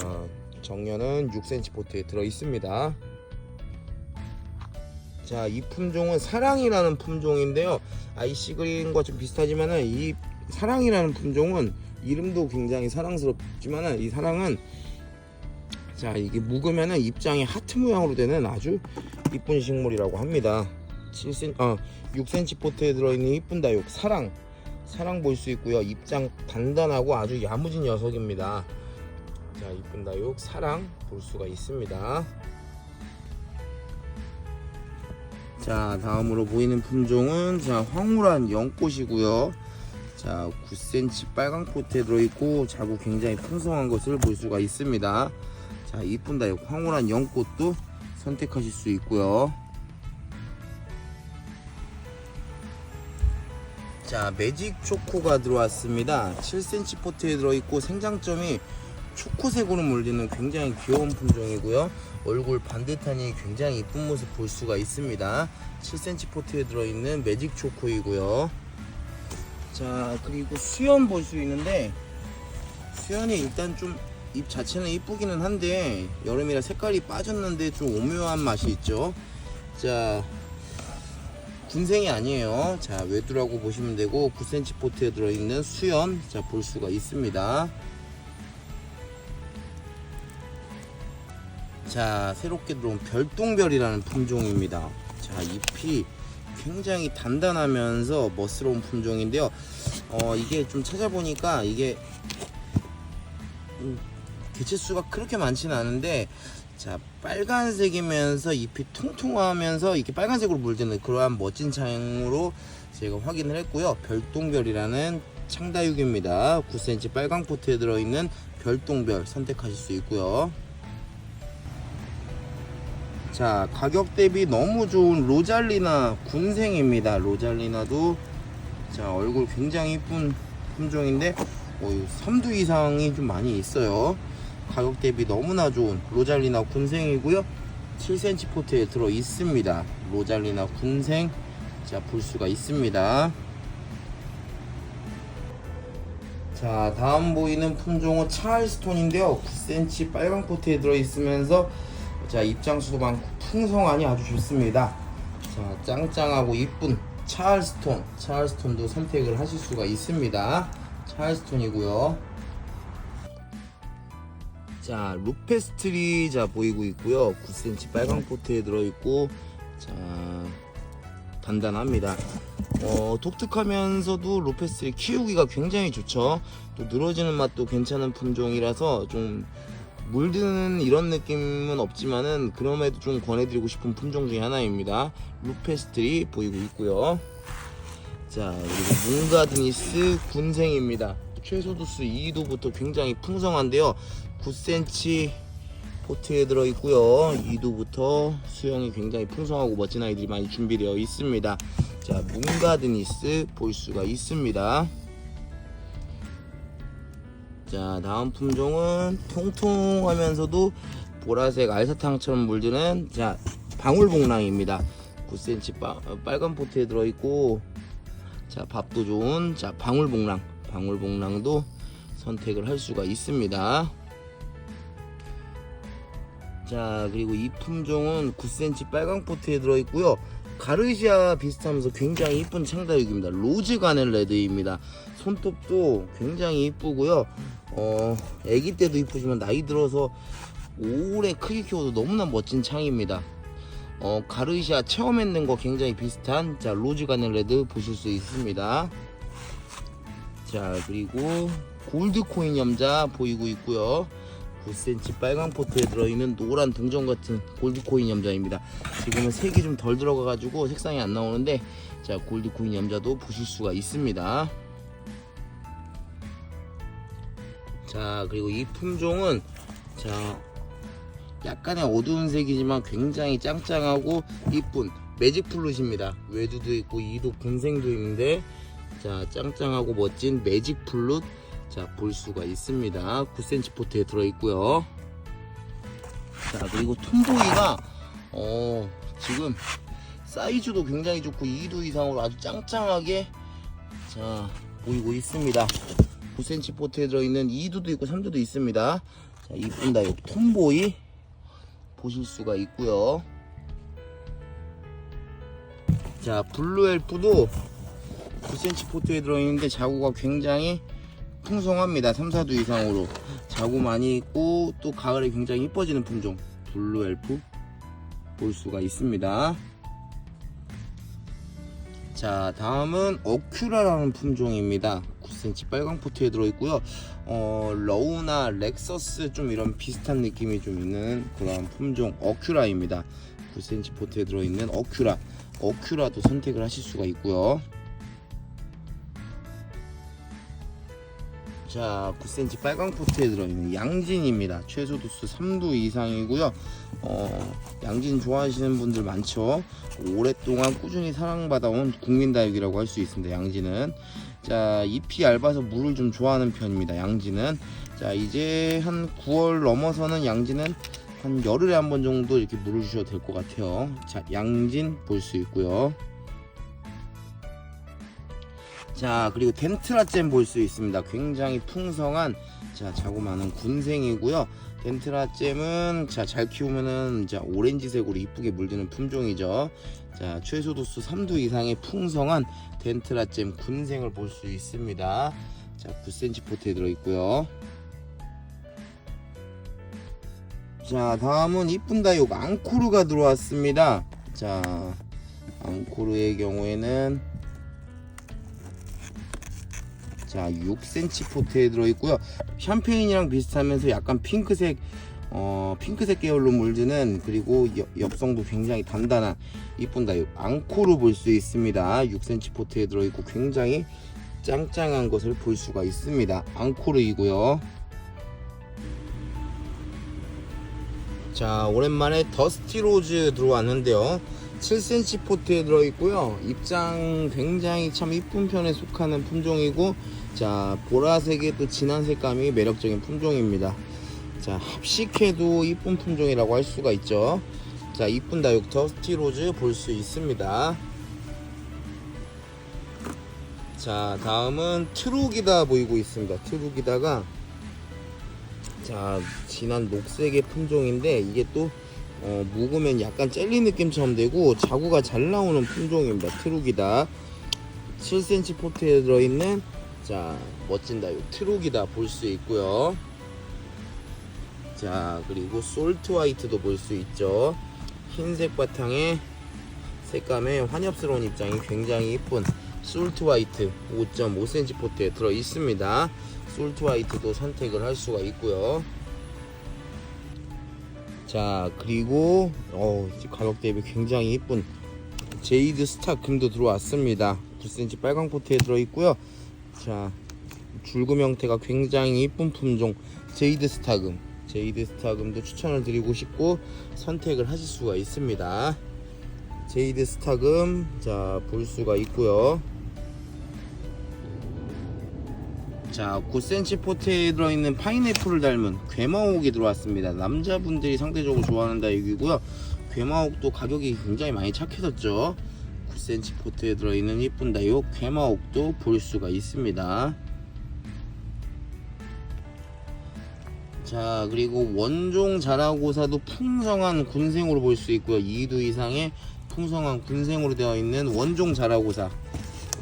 정려는 6cm 포트에 들어 있습니다. 자, 이 품종은 사랑이라는 품종인데요. 아이씨 그린과 좀 비슷하지만은 이 사랑이라는 품종은 이름도 굉장히 사랑스럽지만은 이 사랑은 자, 이게 묵으면은 입장이 하트 모양으로 되는 아주 이쁜 식물이라고 합니다. 6cm 포트에 들어있는 이쁜 다육 사랑 볼 수 있고요. 입장 단단하고 아주 야무진 녀석입니다. 자, 이쁜 다육 사랑 볼 수가 있습니다. 자, 다음으로 보이는 품종은 자, 황홀한 연꽃이고요. 자, 9cm 빨강 포트에 들어있고 자구 굉장히 풍성한 것을 볼 수가 있습니다. 자, 이쁜 다육 황홀한 연꽃도 선택하실 수 있고요. 자, 매직 초코가 들어왔습니다. 7cm 포트에 들어있고 생장점이 초코색으로 물드는 굉장히 귀여운 품종이고요. 얼굴 반듯하니 굉장히 이쁜 모습 볼 수가 있습니다. 7cm 포트에 들어있는 매직 초코이고요. 자, 그리고 수연 볼 수 있는데 수연이 일단 좀 잎 자체는 이쁘기는 한데 여름이라 색깔이 빠졌는데 좀 오묘한 맛이 있죠. 자, 군생이 아니에요. 자, 외두라고 보시면 되고 9cm 포트에 들어있는 수연 자, 볼 수가 있습니다. 자, 새롭게 들어온 별똥별이라는 품종입니다. 자, 잎이 굉장히 단단하면서 멋스러운 품종인데요. 이게 좀 찾아보니까 이게 개체수가 그렇게 많지는 않은데 자, 빨간색이면서 잎이 통통하면서 이렇게 빨간색으로 물드는 그러한 멋진 창으로 제가 확인을 했고요. 별똥별이라는 창다육입니다. 9cm 빨강 포트에 들어있는 별똥별 선택하실 수 있고요. 자, 가격 대비 너무 좋은 로잘리나 군생입니다. 로잘리나도 자, 얼굴 굉장히 이쁜 품종인데 3두 이상이 좀 많이 있어요. 가격 대비 너무나 좋은 로잘리나 군생이고요. 7cm 포트에 들어 있습니다. 로잘리나 군생 자, 볼 수가 있습니다. 자, 다음 보이는 품종은 찰스톤인데요. 9cm 빨강 포트에 들어 있으면서 자, 입장수도 많고 풍성하니 아주 좋습니다. 자, 짱짱하고 이쁜 찰스톤도 선택을 하실 수가 있습니다. 찰스톤이고요. 자, 루페스트리 자, 보이고 있고요. 9cm 빨강 포트에 들어있고 자, 단단합니다. 독특하면서도 루페스트리 키우기가 굉장히 좋죠. 또 늘어지는 맛도 괜찮은 품종이라서 좀 물드는 이런 느낌은 없지만은 그럼에도 좀 권해드리고 싶은 품종 중에 하나입니다. 루페스트리 보이고 있고요. 자, 그리고 뭉가드니스 군생입니다. 최소 도수 2도부터 굉장히 풍성한데요. 9cm 포트에 들어있고요. 2도부터 수영이 굉장히 풍성하고 멋진 아이들이 많이 준비되어 있습니다. 자, 뭉가드니스 볼 수가 있습니다. 자, 다음 품종은 통통하면서도 보라색 알사탕처럼 물드는 자, 방울복랑입니다. 9cm 빨간 포트에 들어있고 자, 밥도 좋은 자, 방울복랑도 선택을 할 수가 있습니다. 자, 그리고 이 품종은 9cm 빨강 포트에 들어있고요. 가르시아 비슷하면서 굉장히 이쁜 창다육입니다. 로즈 가넬 레드입니다. 손톱도 굉장히 이쁘고요. 아기 때도 이쁘지만 나이 들어서 오래 크게 키워도 너무나 멋진 창입니다. 가르시아 체험했는 거 굉장히 비슷한 자 로즈 가넬 레드 보실 수 있습니다. 자, 그리고 골드 코인 염자 보이고 있고요. 9cm 빨강 포트에 들어있는 노란 동전 같은 골드 코인 염자입니다. 지금은 색이 좀 덜 들어가 가지고 색상이 안 나오는데 자 골드 코인 염자도 보실 수가 있습니다. 자, 그리고 이 품종은 자 약간의 어두운 색이지만 굉장히 짱짱하고 이쁜 매직 플룻입니다. 외두도 있고 이도 군생도 있는데 자 짱짱하고 멋진 매직 플룻 자 볼 수가 있습니다. 9cm 포트에 들어있고요. 자, 그리고 톰보이가 지금 사이즈도 굉장히 좋고 2도 이상으로 아주 짱짱하게 자 보이고 있습니다. 9cm 포트에 들어있는 2두도 있고 3두도 있습니다. 자, 이쁜 다육 톰보이 보실 수가 있고요. 자, 블루 엘프도 9cm 포트에 들어있는데 자구가 굉장히 풍성합니다. 3, 4두 이상으로 자구 많이 있고 또 가을에 굉장히 이뻐지는 품종 블루 엘프 볼 수가 있습니다. 자, 다음은 어큐라라는 품종입니다. 9cm 빨강 포트에 들어있고요. 러우나 렉서스 좀 이런 비슷한 느낌이 좀 있는 그런 품종 어큐라입니다. 9cm 포트에 들어있는 어큐라도 선택을 하실 수가 있고요. 자, 9cm 빨강 포트에 들어있는 양진입니다. 최소 도수 3두 이상이고요. 양진 좋아하시는 분들 많죠. 오랫동안 꾸준히 사랑받아온 국민다육이라고 할 수 있습니다. 양진은 자 잎이 얇아서 물을 좀 좋아하는 편입니다. 양진은 자 이제 한 9월 넘어서는 양진은 한 열흘에 한 번 정도 이렇게 물을 주셔도 될 것 같아요. 자, 양진 볼 수 있고요. 자, 그리고 덴트라잼 볼 수 있습니다. 굉장히 풍성한 자 자구 많은 군생이고요. 덴트라잼은 자 잘 키우면은 자 오렌지색으로 이쁘게 물드는 품종이죠. 자, 최소 도수 3두 이상의 풍성한 덴트라잼 군생을 볼 수 있습니다. 자, 9cm 포트에 들어 있고요. 자, 다음은 이쁜 다육 앙코르가 들어왔습니다. 자, 앙코르의 경우에는 자 6cm 포트에 들어있고요. 샴페인이랑 비슷하면서 약간 핑크색 계열로 물드는 그리고 엽성도 굉장히 단단한 이쁜 다육 앙코르 볼 수 있습니다. 6cm 포트에 들어있고 굉장히 짱짱한 것을 볼 수가 있습니다. 앙코르이고요. 자, 오랜만에 더스티 로즈 들어왔는데요. 7cm 포트에 들어있고요. 입장 굉장히 참 이쁜 편에 속하는 품종이고 자 보라색의 또 진한 색감이 매력적인 품종입니다. 자, 합식해도 이쁜 품종이라고 할 수가 있죠. 자, 이쁜 다육 더스티 로즈 볼 수 있습니다. 자, 다음은 트루기다 보이고 있습니다. 트루기다가 자 진한 녹색의 품종인데 이게 또 묵으면 약간 젤리 느낌처럼 되고 자구가 잘 나오는 품종입니다. 트루기다 7cm 포트에 들어있는 자 멋진 다육 트루기다 볼 수 있고요. 자, 그리고 솔트 화이트도 볼 수 있죠. 흰색 바탕에 색감의 환엽스러운 입장이 굉장히 이쁜 솔트 화이트 5.5cm 포트에 들어 있습니다. 솔트 화이트도 선택을 할 수가 있고요. 자, 그리고 가격 대비 굉장히 이쁜 제이드 스타 금도 들어왔습니다. 9cm 빨강 포트에 들어있고요. 자, 줄금 형태가 굉장히 이쁜 품종 제이드 스타금 도 추천을 드리고 싶고 선택을 하실 수가 있습니다. 제이드 스타금 자 볼 수가 있고요. 자, 9cm 포트에 들어있는 파인애플을 닮은 괴마옥이 들어왔습니다. 남자분들이 상대적으로 좋아하는 다육이고요. 괴마옥도 가격이 굉장히 많이 착해졌죠. 9cm 포트에 들어있는 이쁜 다육 괴마옥도 볼 수가 있습니다. 자, 그리고 원종 자라고사도 풍성한 군생으로 볼 수 있고요. 2두 이상의 풍성한 군생으로 되어 있는 원종 자라고사.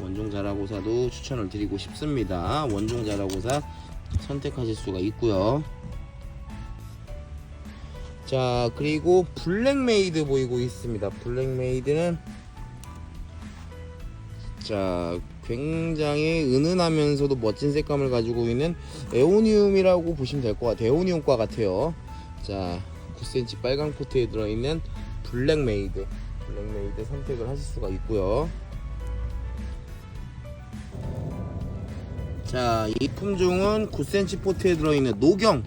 원종 자라고사도 추천을 드리고 싶습니다. 원종 자라고사 선택하실 수가 있고요. 자, 그리고 블랙메이드 보이고 있습니다. 블랙메이드는 자, 굉장히 은은하면서도 멋진 색감을 가지고 있는 에오니움이라고 보시면 될 것 같아요. 에오니움과 같아요. 자, 9cm 빨강 포트에 들어있는 블랙메이드 선택을 하실 수가 있고요. 자, 이 품종은 9cm 포트에 들어있는 노경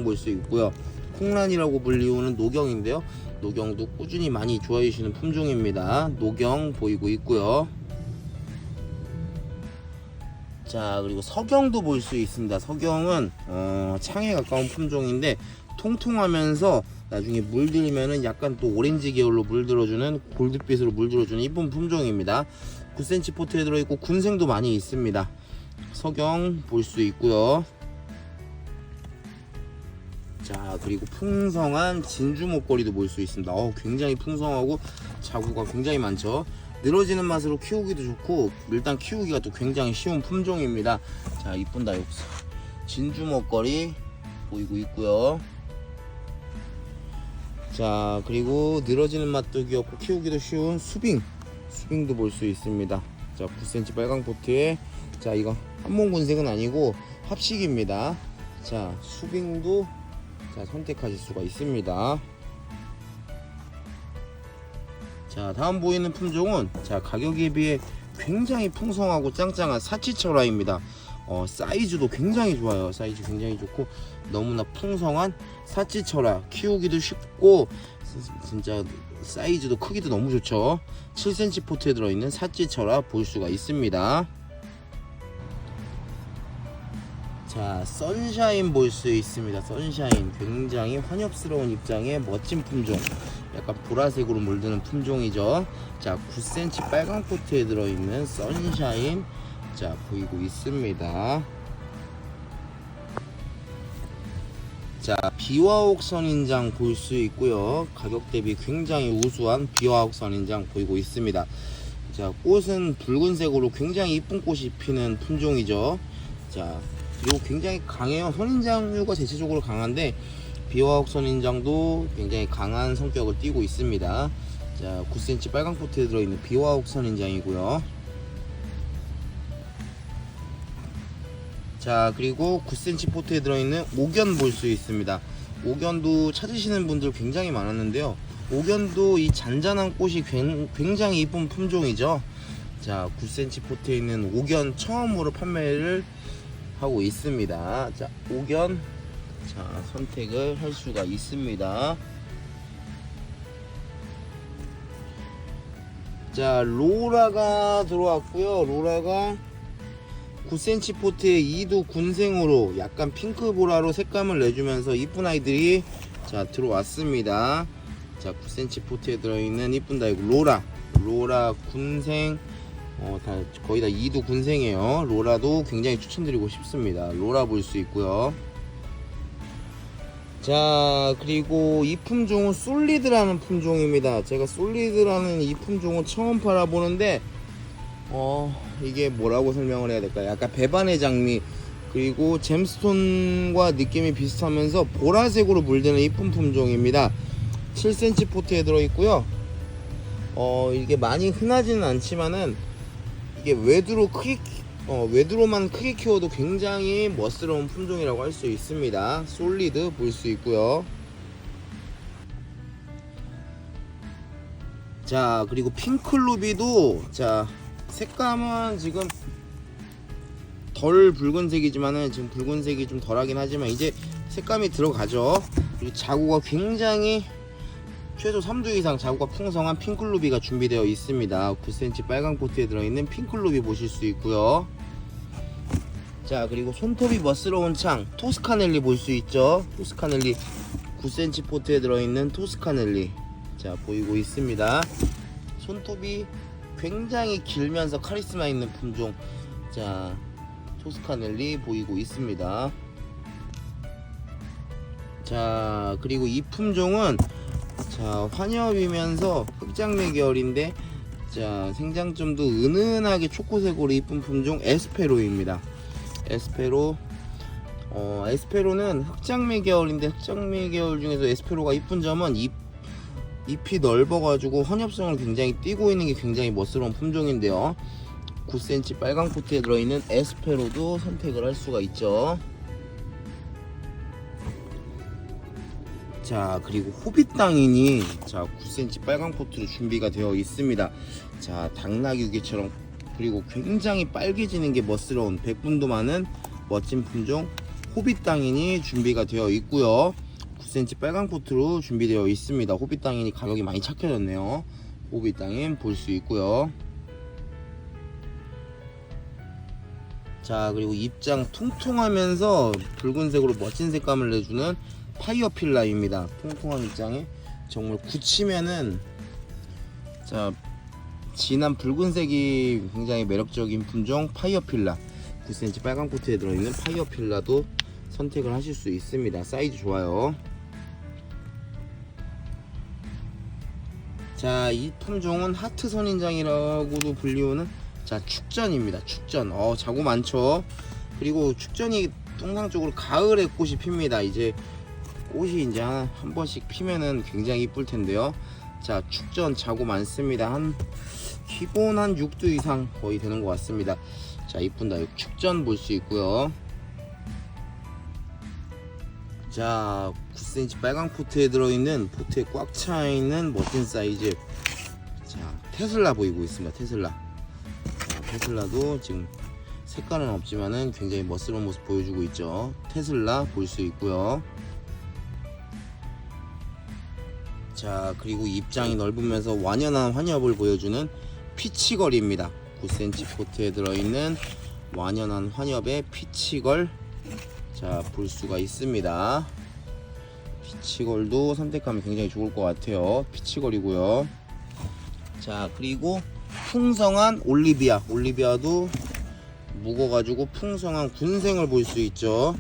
볼 수 있고요. 콩란이라고 불리우는 노경인데요. 노경도 꾸준히 많이 좋아해 주시는 품종입니다. 노경 보이고 있고요. 자, 그리고 서경도 볼 수 있습니다. 서경은 창에 가까운 품종인데 통통하면서 나중에 물들면은 약간 또 오렌지 계열로 물들어주는 골드빛으로 물들어주는 이쁜 품종입니다. 9cm 포트에 들어있고 군생도 많이 있습니다. 서경 볼 수 있고요. 자, 그리고 풍성한 진주 목걸이도 볼 수 있습니다. 굉장히 풍성하고 자구가 굉장히 많죠. 늘어지는 맛으로 키우기도 좋고 일단 키우기가 또 굉장히 쉬운 품종입니다. 자, 이쁜 다육사 진주 먹거리 보이고 있고요. 자, 그리고 늘어지는 맛도 귀엽고 키우기도 쉬운 수빙도 볼 수 있습니다. 자, 9cm 빨강 포트에 자, 이거 한몽군색은 아니고 합식입니다. 자, 수빙도 자, 선택하실 수가 있습니다. 자, 다음 보이는 품종은 자, 가격에 비해 굉장히 풍성하고 짱짱한 사치철화입니다. 사이즈도 굉장히 좋아요. 사이즈 굉장히 좋고 너무나 풍성한 사치철화, 키우기도 쉽고 진짜 사이즈도 크기도 너무 좋죠. 7cm 포트에 들어있는 사치철화 볼 수가 있습니다. 자, 선샤인 볼 수 있습니다. 선샤인 굉장히 환엽스러운 입장의 멋진 품종, 약간 보라색으로 물드는 품종이죠. 자, 9cm 빨강 포트에 들어있는 선샤인 자, 보이고 있습니다. 자, 비화옥 선인장 볼 수 있고요. 가격 대비 굉장히 우수한 비화옥 선인장 보이고 있습니다. 자, 꽃은 붉은색으로 굉장히 이쁜 꽃이 피는 품종이죠. 자, 그리고 굉장히 강해요. 선인장류가 대체적으로 강한데 비화옥 선인장도 굉장히 강한 성격을 띠고 있습니다. 자, 9cm 빨강 포트에 들어있는 비화옥 선인장이고요. 자, 그리고 9cm 포트에 들어있는 옥연 볼 수 있습니다. 옥연도 찾으시는 분들 굉장히 많았는데요. 옥연도 이 잔잔한 꽃이 굉장히 이쁜 품종이죠. 자, 9cm 포트에 있는 옥연 처음으로 판매를 하고 있습니다. 자, 옥연 자, 선택을 할 수가 있습니다. 자, 로라가 들어왔고요. 로라가 9cm 포트에 2두 군생으로 약간 핑크보라로 색감을 내주면서 이쁜 아이들이 자, 들어왔습니다. 자, 9cm 포트에 들어있는 이쁜 다이고 로라 군생 거의 다 2두 군생이에요. 로라도 굉장히 추천드리고 싶습니다. 로라 볼 수 있고요. 자, 그리고 이 품종은 솔리드라는 품종입니다. 제가 솔리드라는 이 품종은 처음 팔아보는데 이게 뭐라고 설명을 해야 될까요? 약간 배반의 장미 그리고 잼스톤과 느낌이 비슷하면서 보라색으로 물드는 이쁜 품종입니다. 7cm 포트에 들어있고요. 이게 많이 흔하지는 않지만은 이게 외두로만 크게 키워도 굉장히 멋스러운 품종이라고 할 수 있습니다. 솔리드 볼 수 있고요. 자, 그리고 핑클루비도 자, 색감은 지금 덜 붉은색이지만은 지금 붉은색이 좀 덜하긴 하지만 이제 색감이 들어가죠. 그리고 자구가 굉장히 최소 3두 이상 자구가 풍성한 핑클루비가 준비되어 있습니다. 9cm 빨강 포트에 들어있는 핑클루비 보실 수 있고요. 자, 그리고 손톱이 멋스러운 창 토스카넬리 볼 수 있죠. 토스카넬리 9cm 포트에 들어있는 토스카넬리 자, 보이고 있습니다. 손톱이 굉장히 길면서 카리스마 있는 품종 자, 토스카넬리 보이고 있습니다. 자, 그리고 이 품종은 자, 환엽이면서 흑장미 계열인데 자, 생장점도 은은하게 초코색으로 이쁜 품종 에스페로입니다. 에스페로. 에스페로는 흑장미 계열인데 흑장미 계열 중에서 에스페로가 이쁜 점은 잎이 넓어가지고 혼엽성을 굉장히 띠고 있는 게 굉장히 멋스러운 품종인데요. 9cm 빨강 포트에 들어있는 에스페로도 선택을 할 수가 있죠. 자, 그리고 호빗당인이 자 9cm 빨강 포트로 준비가 되어 있습니다. 자, 당나귀개처럼 그리고 굉장히 빨개지는 게 멋스러운 백분도 많은 멋진 품종 호빗당인이 준비가 되어 있고요. 9cm 빨강 포트로 준비되어 있습니다. 호빗당인이 가격이 많이 착해졌네요. 호빗당인 볼 수 있고요. 자, 그리고 입장 통통하면서 붉은색으로 멋진 색감을 내주는 파이어필라입니다. 통통한 입장에 정말 굳히면은 자 진한 붉은색이 굉장히 매력적인 품종 파이어필라 9cm 빨강 코트에 들어있는 파이어필라도 선택을 하실 수 있습니다. 사이즈 좋아요. 자, 이 품종은 하트 선인장이라고도 불리우는 자 축전입니다. 축전. 자구 많죠. 그리고 축전이 통상적으로 가을에 꽃이 핍니다. 이제 꽃이 이제 한 번씩 피면은 굉장히 이쁠 텐데요. 자, 축전 자구 많습니다. 기본 한 6두 이상 거의 되는 것 같습니다. 자, 이쁜다. 축전 볼 수 있고요. 자, 9cm 빨강 포트에 들어있는 포트에 꽉 차있는 멋진 사이즈 자 테슬라 보이고 있습니다. 테슬라. 자, 테슬라도 지금 색깔은 없지만은 굉장히 멋스러운 모습 보여주고 있죠. 테슬라 볼 수 있고요. 자, 그리고 입장이 넓으면서 완연한 환엽을 보여주는 피치걸입니다. 9cm 포트에 들어있는 완연한 환엽의 피치걸 자 볼 수가 있습니다. 피치걸도 선택하면 굉장히 좋을 것 같아요. 피치걸이고요. 자, 그리고 풍성한 올리비아도 묵어가지고 풍성한 군생을 볼 수 있죠.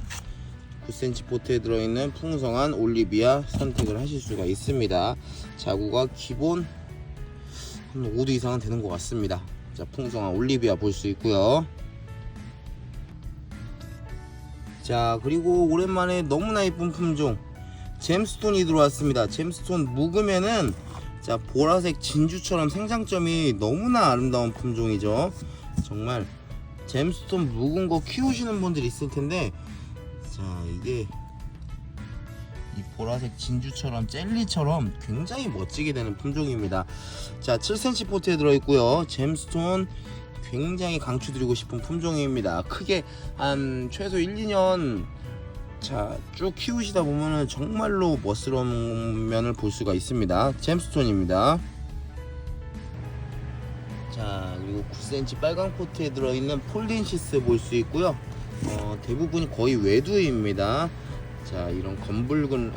9cm 포트에 들어있는 풍성한 올리비아 선택을 하실 수가 있습니다. 자구가 기본 한 5두 이상은 되는 것 같습니다. 자, 풍성한 올리비아 볼 수 있고요. 자, 그리고 오랜만에 너무나 예쁜 품종 잼스톤이 들어왔습니다. 잼스톤 묵으면은 자 보라색 진주처럼 생장점이 너무나 아름다운 품종이죠. 정말 잼스톤 묵은 거 키우시는 분들이 있을 텐데 자 이게 이 보라색 진주처럼 젤리처럼 굉장히 멋지게 되는 품종입니다. 자, 7cm 포트에 들어있고요. 잼스톤 굉장히 강추드리고 싶은 품종입니다. 크게 한 최소 1-2년 자 쭉 키우시다 보면은 정말로 멋스러운 면을 볼 수가 있습니다. 잼스톤입니다. 자, 그리고 9cm 빨강 포트에 들어있는 폴덴시스 볼 수 있고요. 대부분이 거의 외두입니다. 자, 이런 검붉은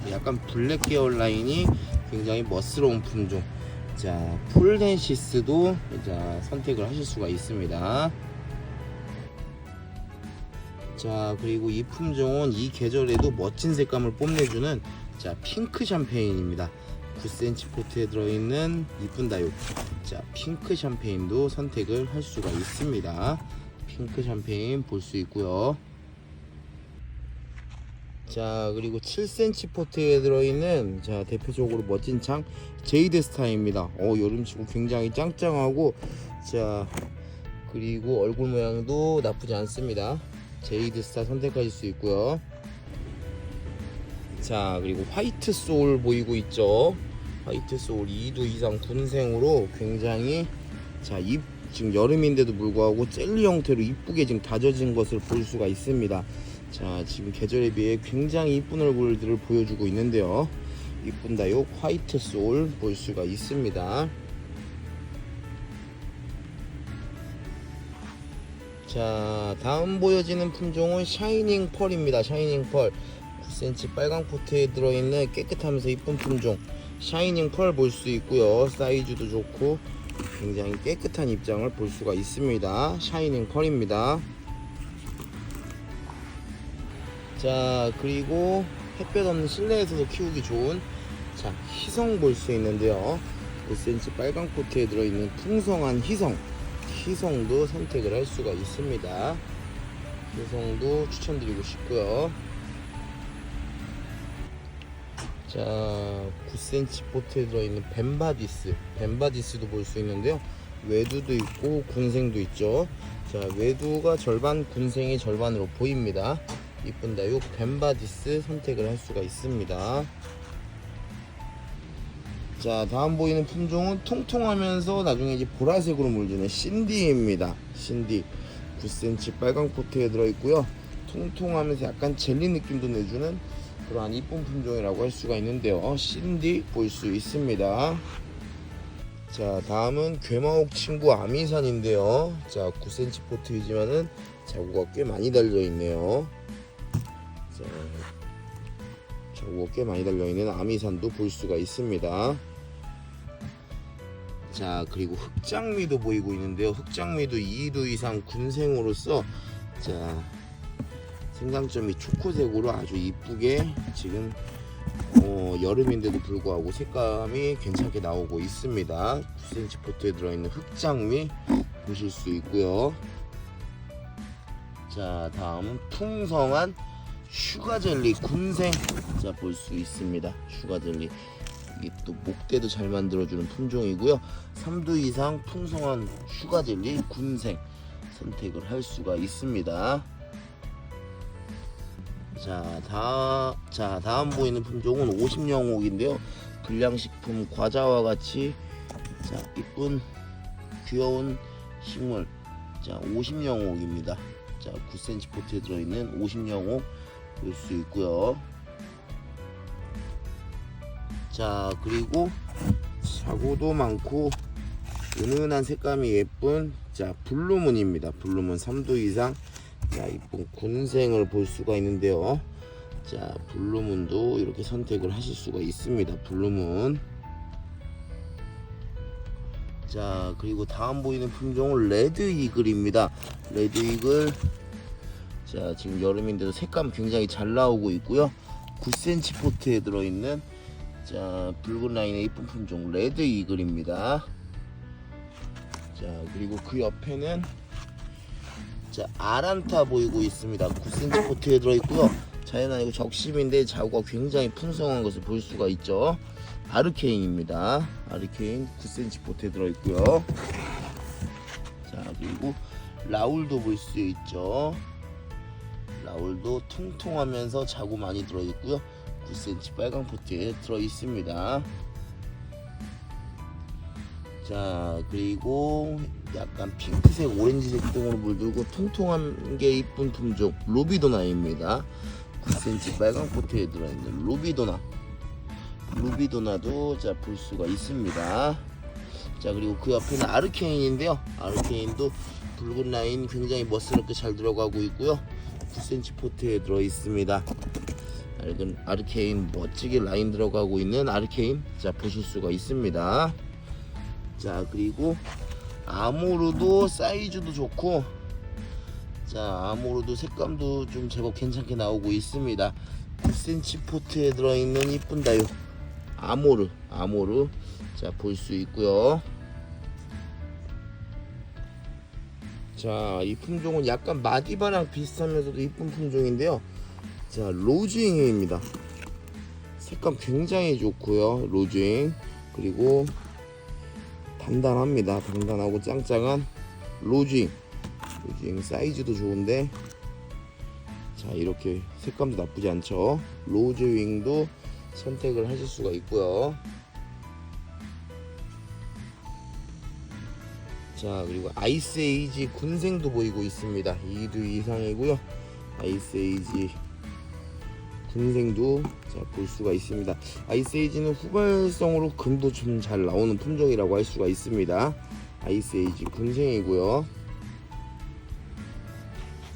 약간 블랙 계열 라인이 굉장히 멋스러운 품종 자 폴덴시스도 자 선택을 하실 수가 있습니다. 자, 그리고 이 품종은 이 계절에도 멋진 색감을 뽐내주는 자 핑크 샴페인입니다. 9cm 포트에 들어있는 이쁜 다육 자 핑크 샴페인도 선택을 할 수가 있습니다. 핑크 샴페인 볼 수 있고요. 자, 그리고 7cm 포트에 들어있는 자 대표적으로 멋진 창 제이드 스타입니다. 여름치고 굉장히 짱짱하고 자 그리고 얼굴 모양도 나쁘지 않습니다. 제이드 스타 선택하실 수 있고요. 자, 그리고 화이트 소울 보이고 있죠. 화이트 소울 2두 이상 군생으로 굉장히 자 지금 여름인데도 불구하고 젤리 형태로 이쁘게 지금 다져진 것을 볼 수가 있습니다. 자, 지금 계절에 비해 굉장히 이쁜 얼굴들을 보여주고 있는데요. 이쁜 다육 화이트 소울 볼 수가 있습니다. 자, 다음 보여지는 품종은 샤이닝 펄입니다. 샤이닝 펄 9cm 빨강 포트에 들어있는 깨끗하면서 이쁜 품종 샤이닝 펄 볼 수 있고요. 사이즈도 좋고 굉장히 깨끗한 입장을 볼 수가 있습니다. 샤이닝 펄입니다. 자, 그리고 햇볕 없는 실내에서도 키우기 좋은 자, 희성 볼 수 있는데요. 5cm 빨강 포트에 들어있는 풍성한 희성도 선택을 할 수가 있습니다. 희성도 추천드리고 싶고요. 자, 9cm 포트에 들어있는 벤바디스도 볼 수 있는데요. 외두도 있고 군생도 있죠. 자, 외두가 절반, 군생이 절반으로 보입니다. 이쁜 다육 벤바디스 선택을 할 수가 있습니다. 자, 다음 보이는 품종은 통통하면서 나중에 이제 보라색으로 물드는 신디입니다. 신디 9cm 빨강 포트에 들어있고요. 통통하면서 약간 젤리 느낌도 내주는 그러한 이쁜 품종이라고 할 수가 있는데요. 신디 볼 수 있습니다. 자, 다음은 괴마옥 친구 아미산인데요. 자, 9cm 포트이지만은 자구가 꽤 많이 달려있네요. 자, 자구가 꽤 많이 달려있는 아미산도 볼 수가 있습니다. 자, 그리고 흑장미도 보이고 있는데요. 흑장미도 2두 이상 군생으로서 자, 생장점이 초코색으로 아주 이쁘게 지금 여름인데도 불구하고 색감이 괜찮게 나오고 있습니다. 9cm 포트에 들어있는 흑장미 보실 수 있고요. 자, 다음은 풍성한 슈가젤리 군생 자, 볼 수 있습니다. 슈가젤리 이게 또 목대도 잘 만들어주는 품종이고요. 3두 이상 풍성한 슈가젤리 군생 선택을 할 수가 있습니다. 자, 다음 보이는 품종은 50영옥인데요. 불량식품 과자와 같이 자, 이쁜 귀여운 식물 자, 50영옥입니다. 자, 9cm 포트에 들어있는 50영옥 볼 수 있고요. 자, 그리고 자구도 많고 은은한 색감이 예쁜 자, 블루문입니다. 블루문 3두 이상 자, 이쁜 군생을 볼 수가 있는데요. 자, 블루문도 이렇게 선택을 하실 수가 있습니다. 블루문. 자, 그리고 다음 보이는 품종은 레드 이글입니다. 레드 이글 자, 지금 여름인데도 색감 굉장히 잘 나오고 있고요. 9cm 포트에 들어있는 자, 붉은 라인의 이쁜 품종 레드 이글입니다. 자, 그리고 그 옆에는 자, 아란타 보이고 있습니다. 9cm 포트에 들어있고요. 자연 아니고 적심인데 자구가 굉장히 풍성한 것을 볼 수가 있죠. 아르케인입니다. 아르케인 9cm 포트에 들어있고요. 자, 그리고 라울도 볼 수 있죠. 라울도 통통하면서 자구 많이 들어있고요. 9cm 빨강 포트에 들어있습니다. 자, 그리고 약간 핑크색, 오렌지색 등으로 물들고 통통한 게 이쁜 품종 루비도나입니다. 9cm 빨강 포트에 들어있는 루비도나도 자, 볼 수가 있습니다. 자, 그리고 그 옆에는 아르케인인데요. 아르케인도 붉은 라인 굉장히 멋스럽게 잘 들어가고 있고요. 9cm 포트에 들어있습니다. 아르케인 멋지게 라인 들어가고 있는 아르케인 자, 보실 수가 있습니다. 자, 그리고 아모르도 사이즈도 좋고 자, 아모르도 색감도 좀 제법 괜찮게 나오고 있습니다. 9cm 포트에 들어있는 이쁜 다육 아모르 자, 볼 수 있고요. 자, 이 품종은 약간 마디바랑 비슷하면서도 이쁜 품종인데요. 자, 로즈잉입니다. 색감 굉장히 좋고요. 로즈잉 그리고 단단합니다. 단단하고 짱짱한 로즈잉 사이즈도 좋은데 자, 이렇게 색감도 나쁘지 않죠. 로즈윙도 선택을 하실 수가 있고요. 자, 그리고 아이스에이지 군생도 보이고 있습니다. 2두 이상이고요. 아이스에이지 군생도 자, 볼 수가 있습니다. 아이스에이지는 후발성으로 금도 좀 잘 나오는 품종이라고 할 수가 있습니다. 아이스에이지 군생이고요.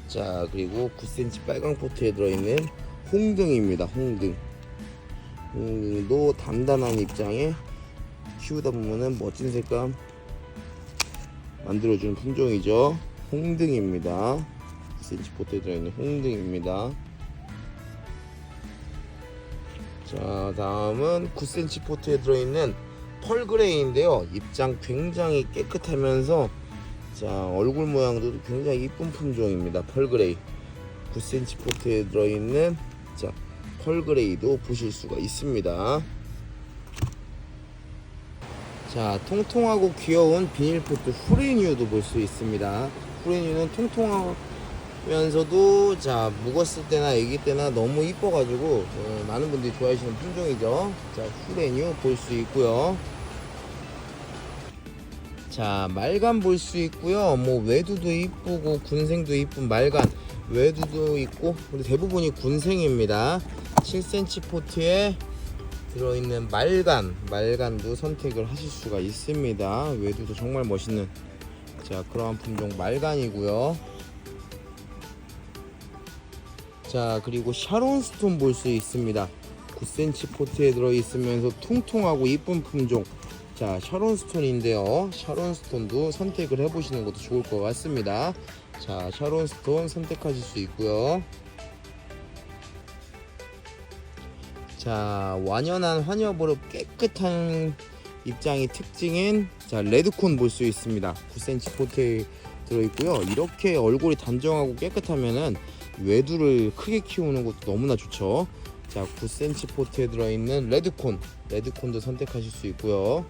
자, 그리고 9cm 빨강 포트에 들어있는 홍등입니다. 홍등도 단단한 입장에 키우다 보면은 멋진 색감 만들어주는 품종이죠. 홍등입니다. 9cm 포트에 들어있는 홍등입니다. 자, 다음은 9cm 포트에 들어있는 펄그레이인데요. 입장 굉장히 깨끗하면서 자, 얼굴 모양도 굉장히 이쁜 품종입니다. 펄그레이 9cm 포트에 들어있는 자, 펄그레이도 보실 수가 있습니다. 자, 통통하고 귀여운 비닐포트 후레뉴도 볼 수 있습니다. 후레뉴는 통통하면서도 자, 묵었을 때나 애기 때나 너무 이뻐가지고 많은 분들이 좋아하시는 품종이죠. 자, 후레뉴 볼 수 있고요. 자, 말간 볼 수 있고요. 뭐 외두도 이쁘고 군생도 이쁜 말간, 외두도 있고, 근데 대부분이 군생입니다. 7cm 포트에 들어있는 말간도 선택을 하실 수가 있습니다. 외두도 정말 멋있는 자, 그러한 품종 말간이고요. 자, 그리고 샤론스톤 볼 수 있습니다. 9cm 포트에 들어있으면서 통통하고 이쁜 품종 자, 샤론스톤인데요. 샤론스톤도 선택을 해보시는 것도 좋을 것 같습니다. 자, 샤론스톤 선택하실 수 있고요. 자, 완연한 환엽으로 깨끗한 입장이 특징인 자, 레드콘 볼 수 있습니다. 9cm 포트에 들어있고요. 이렇게 얼굴이 단정하고 깨끗하면은 외두를 크게 키우는 것도 너무나 좋죠. 자, 9cm 포트에 들어있는 레드콘도 선택하실 수 있고요.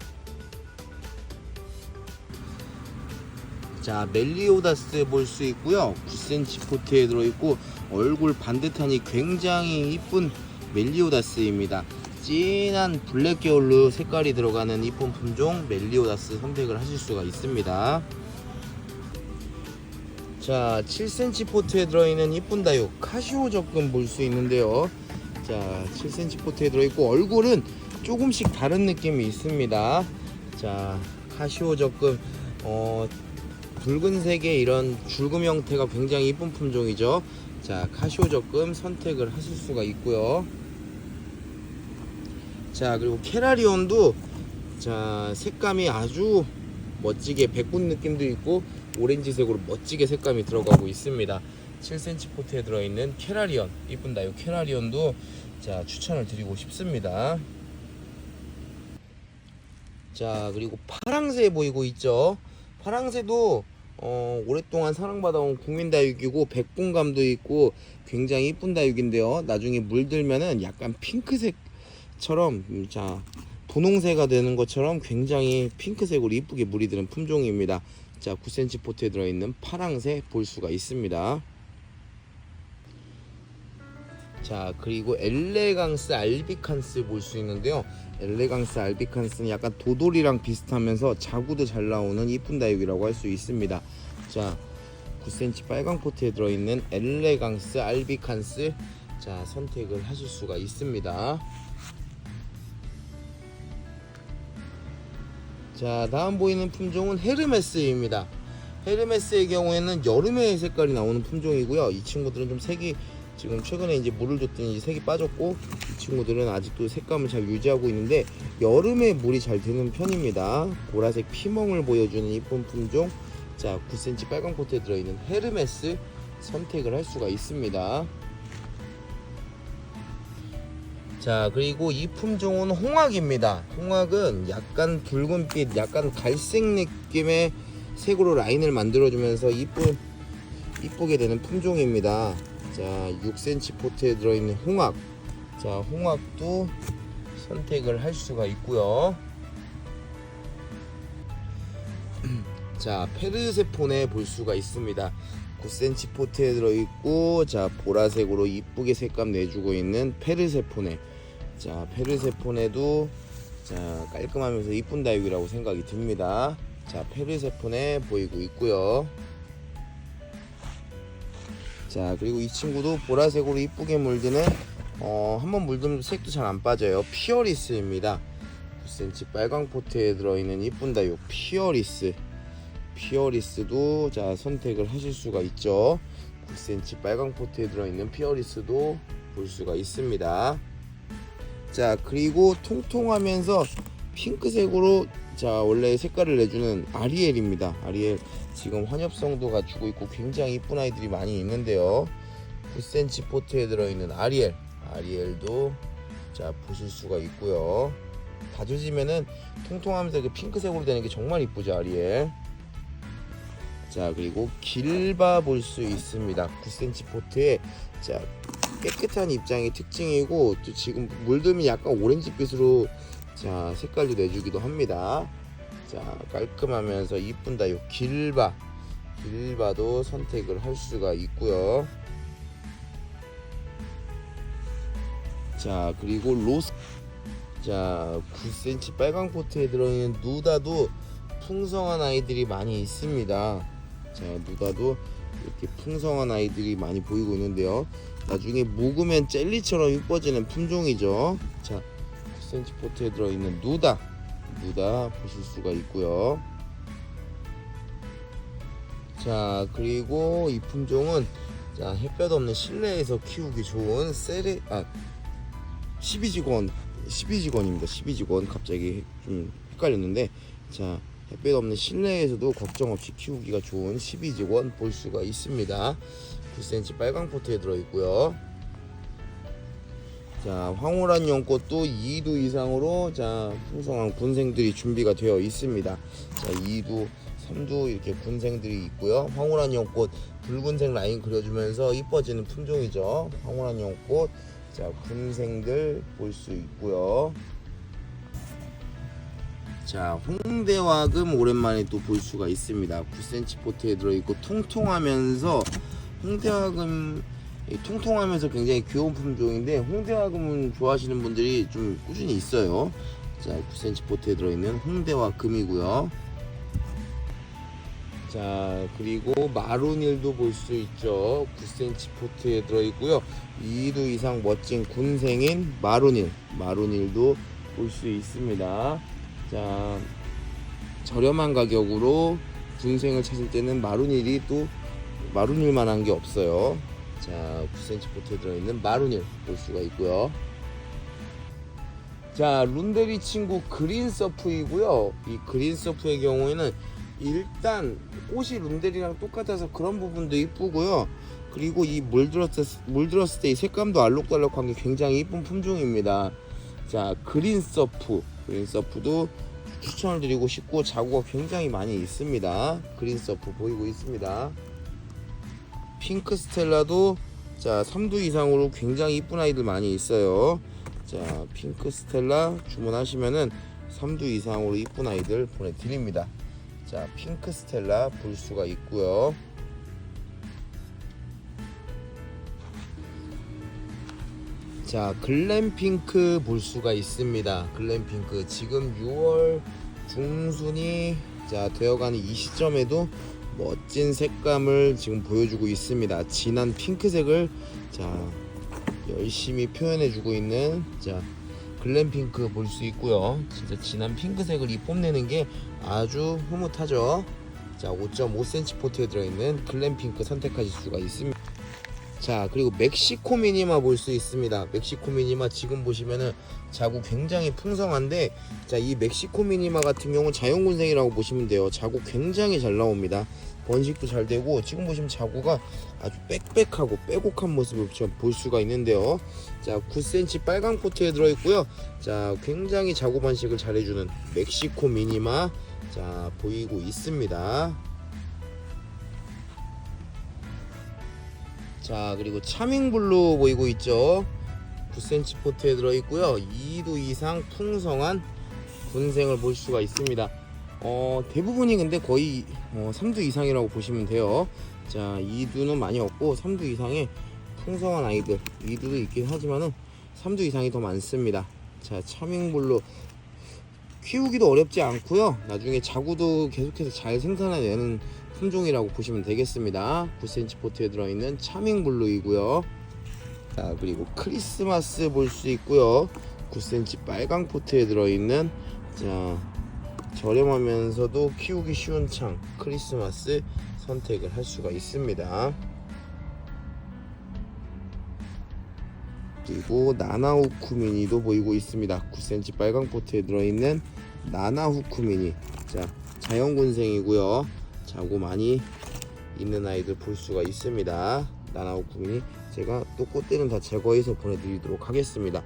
자, 멜리오다스 볼 수 있고요. 9cm 포트에 들어있고 얼굴 반듯하니 굉장히 이쁜 멜리오다스입니다. 진한 블랙 계열로 색깔이 들어가는 이쁜 품종 멜리오다스 선택을 하실 수가 있습니다. 자, 7cm 포트에 들어있는 이쁜 다육 카시오 적금 볼 수 있는데요. 자, 7cm 포트에 들어있고 얼굴은 조금씩 다른 느낌이 있습니다. 자, 카시오 적금 붉은색의 이런 줄금 형태가 굉장히 이쁜 품종이죠. 자, 카시오 적금 선택을 하실 수가 있고요. 자, 그리고 캐라리온도 자, 색감이 아주 멋지게 백분 느낌도 있고 오렌지색으로 멋지게 색감이 들어가고 있습니다. 7cm 포트에 들어있는 캐라리온 이쁜 다육 캐라리온도 자, 추천을 드리고 싶습니다. 자, 그리고 파랑새 보이고 있죠. 파랑새도 오랫동안 사랑받아온 국민다육이고 백분감도 있고 굉장히 이쁜 다육인데요. 나중에 물들면은 약간 핑크색처럼 자, 분홍새가 되는 것처럼 굉장히 핑크색으로 이쁘게 물이 드는 품종입니다. 자, 9cm 포트에 들어있는 파랑새 볼 수가 있습니다. 자, 그리고 엘레강스 알비칸스 볼 수 있는데요. 엘레강스 알비칸스는 약간 도돌이랑 비슷하면서 자구도 잘 나오는 이쁜 다육이라고 할 수 있습니다. 자, 9cm 빨강 포트에 들어있는 엘레강스 알비칸스 자, 선택을 하실 수가 있습니다. 자, 다음 보이는 품종은 헤르메스입니다. 헤르메스의 경우에는 여름에 색깔이 나오는 품종이고요. 이 친구들은 좀 색이 지금 최근에 이제 물을 줬더니 색이 빠졌고 이 친구들은 아직도 색감을 잘 유지하고 있는데 여름에 물이 잘 드는 편입니다. 보라색 피멍을 보여주는 이쁜 품종 자, 9cm 빨강 포트에 들어있는 헤르메스 선택을 할 수가 있습니다. 자, 그리고 이 품종은 홍학입니다. 홍학은 약간 붉은빛 약간 갈색 느낌의 색으로 라인을 만들어주면서 이쁘게 되는 품종입니다. 자, 6cm 포트에 들어있는 홍학 자, 홍학도 선택을 할 수가 있고요. 자, 페르세포네 볼 수가 있습니다. 9cm 포트에 들어있고 자, 보라색으로 이쁘게 색감 내주고 있는 페르세포네 자, 페르세포네도 자, 깔끔하면서 이쁜 다육이라고 생각이 듭니다. 자, 페르세포네 보이고 있고요. 자, 그리고 이 친구도 보라색으로 이쁘게 물드는 한번 물들면 색도 잘 안 빠져요. 피어리스입니다. 9cm 빨강 포트에 들어있는 이쁜 다육 피어리스도 자, 선택을 하실 수가 있죠. 9cm 빨강 포트에 들어있는 피어리스도 볼 수가 있습니다. 자, 그리고 통통하면서 핑크색으로 자, 원래 색깔을 내주는 아리엘입니다. 아리엘 지금 환엽성도 갖추고 있고 굉장히 이쁜 아이들이 많이 있는데요. 9cm 포트에 들어있는 아리엘도 자 보실 수가 있고요. 다져지면은 통통하면서 이렇게 핑크색으로 되는 게 정말 이쁘죠, 아리엘. 자 그리고 길바 볼 수 있습니다. 9cm 포트에 자 깨끗한 입장이 특징이고, 또 지금 물듬이 약간 오렌지빛으로 자 색깔도 내주기도 합니다. 자 깔끔하면서 이쁜다. 요 길바도 선택을 할 수가 있고요. 자 그리고 로스, 자 9cm 빨강 포트에 들어있는 누다도 풍성한 아이들이 많이 있습니다. 자 누다도 이렇게 풍성한 아이들이 많이 보이고 있는데요. 나중에 묵으면 젤리처럼 이뻐지는 품종이죠. 자 9cm 포트에 들어있는 누다 보실 수가 있고요. 자 그리고 이 품종은 자 햇볕 없는 실내에서 키우기 좋은 12직원입니다. 12직원. 갑자기 좀 헷갈렸는데, 자 햇볕 없는 실내에서도 걱정 없이 키우기가 좋은 12직원 볼 수가 있습니다. 9cm 빨강 포트에 들어있고요. 자 황홀한 연꽃도 2두 이상으로 자 풍성한 군생들이 준비가 되어 있습니다. 자 2두 3두 이렇게 군생들이 있고요. 황홀한 연꽃 붉은색 라인 그려주면서 이뻐지는 품종이죠. 황홀한 연꽃 자 군생들 볼 수 있고요. 자 홍대화금 오랜만에 또 볼 수가 있습니다. 9cm 포트에 들어있고 통통하면서, 홍대화금 통통하면서 굉장히 귀여운 품종인데, 홍대화금은 좋아하시는 분들이 좀 꾸준히 있어요. 자 9cm 포트에 들어있는 홍대화금이고요. 자 그리고 마루닐도 볼 수 있죠. 9cm 포트에 들어있고요. 2두 이상 멋진 군생인 마루닐도 볼 수 있습니다. 자 저렴한 가격으로 군생을 찾을 때는 마루닐만한 게 없어요. 자 9cm 포트에 들어있는 마루닐 볼 수가 있고요. 자 룬데리 친구 그린서프이고요. 이 그린서프의 경우에는 일단 꽃이 룬데리랑 똑같아서 그런 부분도 이쁘고요. 그리고 이 물들었을 때 이 색감도 알록달록한 게 굉장히 이쁜 품종입니다. 자 그린서프도 추천을 드리고 싶고, 자구가 굉장히 많이 있습니다. 그린서프 보이고 있습니다. 핑크 스텔라도 자 3두 이상으로 굉장히 이쁜 아이들 많이 있어요. 자 핑크 스텔라 주문하시면은 3두 이상으로 이쁜 아이들 보내드립니다. 자 핑크 스텔라 볼 수가 있고요. 자 글램핑크 볼 수가 있습니다. 글램핑크 지금 6월 중순이 자 되어가는 이 시점에도 멋진 색감을 지금 보여주고 있습니다. 진한 핑크색을 자 열심히 표현해주고 있는 자 글램핑크 볼 수 있고요. 진짜 진한 핑크색을 뽐내는 게 아주 흐뭇하죠. 자 5.5cm 포트에 들어있는 글램핑크 선택하실 수가 있습니다. 자 그리고 멕시코 미니마 볼 수 있습니다. 멕시코 미니마 지금 보시면은 자구 굉장히 풍성한데, 자 이 멕시코 미니마 같은 경우는 자연군생이라고 보시면 돼요. 자구 굉장히 잘 나옵니다. 번식도 잘 되고, 지금 보시면 자구가 아주 빽빽하고 빼곡한 모습을 볼 수가 있는데요. 자 9cm 빨강 포트에 들어있고요. 자 굉장히 자구 번식을 잘해주는 멕시코 미니마 자 보이고 있습니다. 자 그리고 차밍블루 보이고 있죠. 9cm 포트에 들어있고요. 2두 이상 풍성한 군생을 볼 수가 있습니다. 대부분이 근데 거의 3두 이상이라고 보시면 돼요. 자 2두는 많이 없고 3두 이상의 풍성한 아이들, 2두도 있긴 하지만은 3두 이상이 더 많습니다. 자 차밍블루 키우기도 어렵지 않고요. 나중에 자구도 계속해서 잘 생산해내는 품종이라고 보시면 되겠습니다. 9cm 포트에 들어있는 차밍블루이고요. 자 그리고 크리스마스 볼 수 있고요. 9cm 빨강 포트에 들어있는 자 저렴하면서도 키우기 쉬운 창 크리스마스 선택을 할 수가 있습니다. 그리고 나나후쿠미니도 보이고 있습니다. 9cm 빨강 포트에 들어있는 나나후쿠미니 자 자연군생이고요. 자구 많이 있는 아이들 볼 수가 있습니다. 나나후쿠미니 제가 또 꽃대는 다 제거해서 보내드리도록 하겠습니다.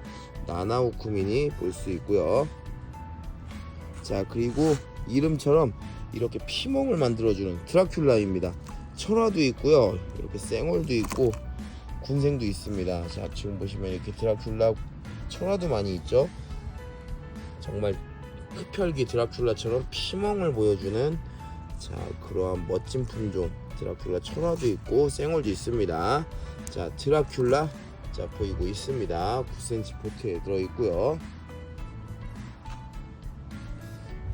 나나우쿠미니 볼 수 있고요. 자, 그리고 이름처럼 이렇게 피멍을 만들어주는 드라큘라입니다. 철화도 있고요, 이렇게 쌩얼도 있고 군생도 있습니다. 자, 지금 보시면 이렇게 드라큘라 철화도 많이 있죠. 정말 흡혈귀 드라큘라처럼 피멍을 보여주는, 자, 그러한 멋진 품종 드라큘라 철화도 있고 쌩얼도 있습니다. 자, 드라큘라, 자, 보이고 있습니다. 9cm 포트에 들어있고요.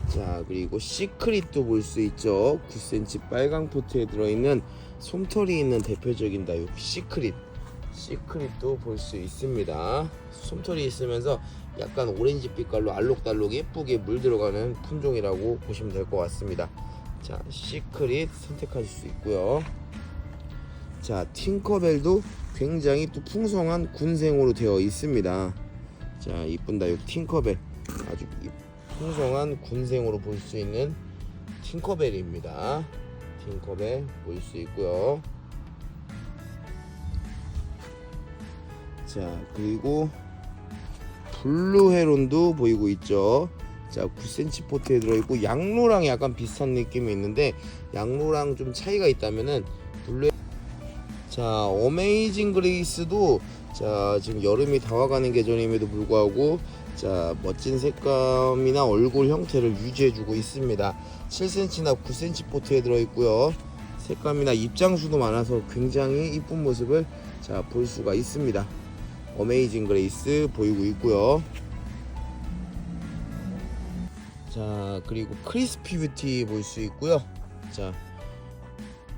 자, 그리고 시크릿도 볼 수 있죠. 9cm 빨강 포트에 들어있는 솜털이 있는 대표적인 다육 시크릿도 볼 수 있습니다. 솜털이 있으면서 약간 오렌지 빛깔로 알록달록 예쁘게 물 들어가는 품종이라고 보시면 될 것 같습니다. 자, 시크릿 선택하실 수 있고요. 자, 팅커벨도 굉장히 또 풍성한 군생으로 되어 있습니다. 자, 이쁜 다육 팅커벨, 아주 풍성한 군생으로 볼 수 있는 팅커벨입니다. 팅커벨 볼 수 있고요. 자, 그리고 블루헤론도 보이고 있죠. 자, 9cm 포트에 들어있고 양로랑 약간 비슷한 느낌이 있는데 양로랑 좀 차이가 있다면은 블루. 자, 어메이징 그레이스도, 자, 지금 여름이 다 와가는 계절임에도 불구하고, 자, 멋진 색감이나 얼굴 형태를 유지해주고 있습니다. 7cm나 9cm 포트에 들어있고요. 색감이나 입장수도 많아서 굉장히 이쁜 모습을, 자, 볼 수가 있습니다. 어메이징 그레이스 보이고 있고요. 자, 그리고 크리스피 뷰티 볼 수 있고요. 자,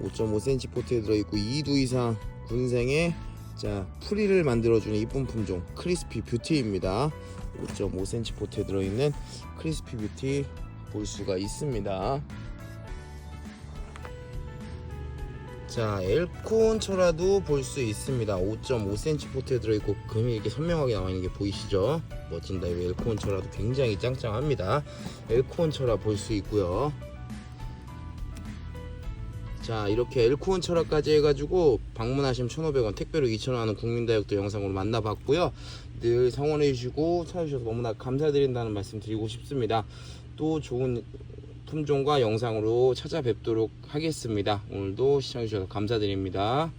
5.5cm 포트에 들어있고 2두 이상 군생에, 자, 풀이를 만들어주는 이쁜 품종 크리스피 뷰티입니다. 5.5cm 포트에 들어있는 크리스피 뷰티 볼 수가 있습니다. 자, 엘코온 철화도 볼 수 있습니다. 5.5cm 포트에 들어있고 금이 이렇게 선명하게 나와있는 게 보이시죠? 멋진 다육 엘코온 철화도 굉장히 짱짱합니다. 엘코온 철화 볼 수 있고요. 자, 이렇게 엘코온 철화까지 해가지고 방문하시면 1,500원, 택배로 2,000원 하는 국민다육도 영상으로 만나봤고요. 늘 성원해주시고 찾아주셔서 너무나 감사드린다는 말씀 드리고 싶습니다. 또 좋은 품종과 영상으로 찾아뵙도록 하겠습니다. 오늘도 시청해주셔서 감사드립니다.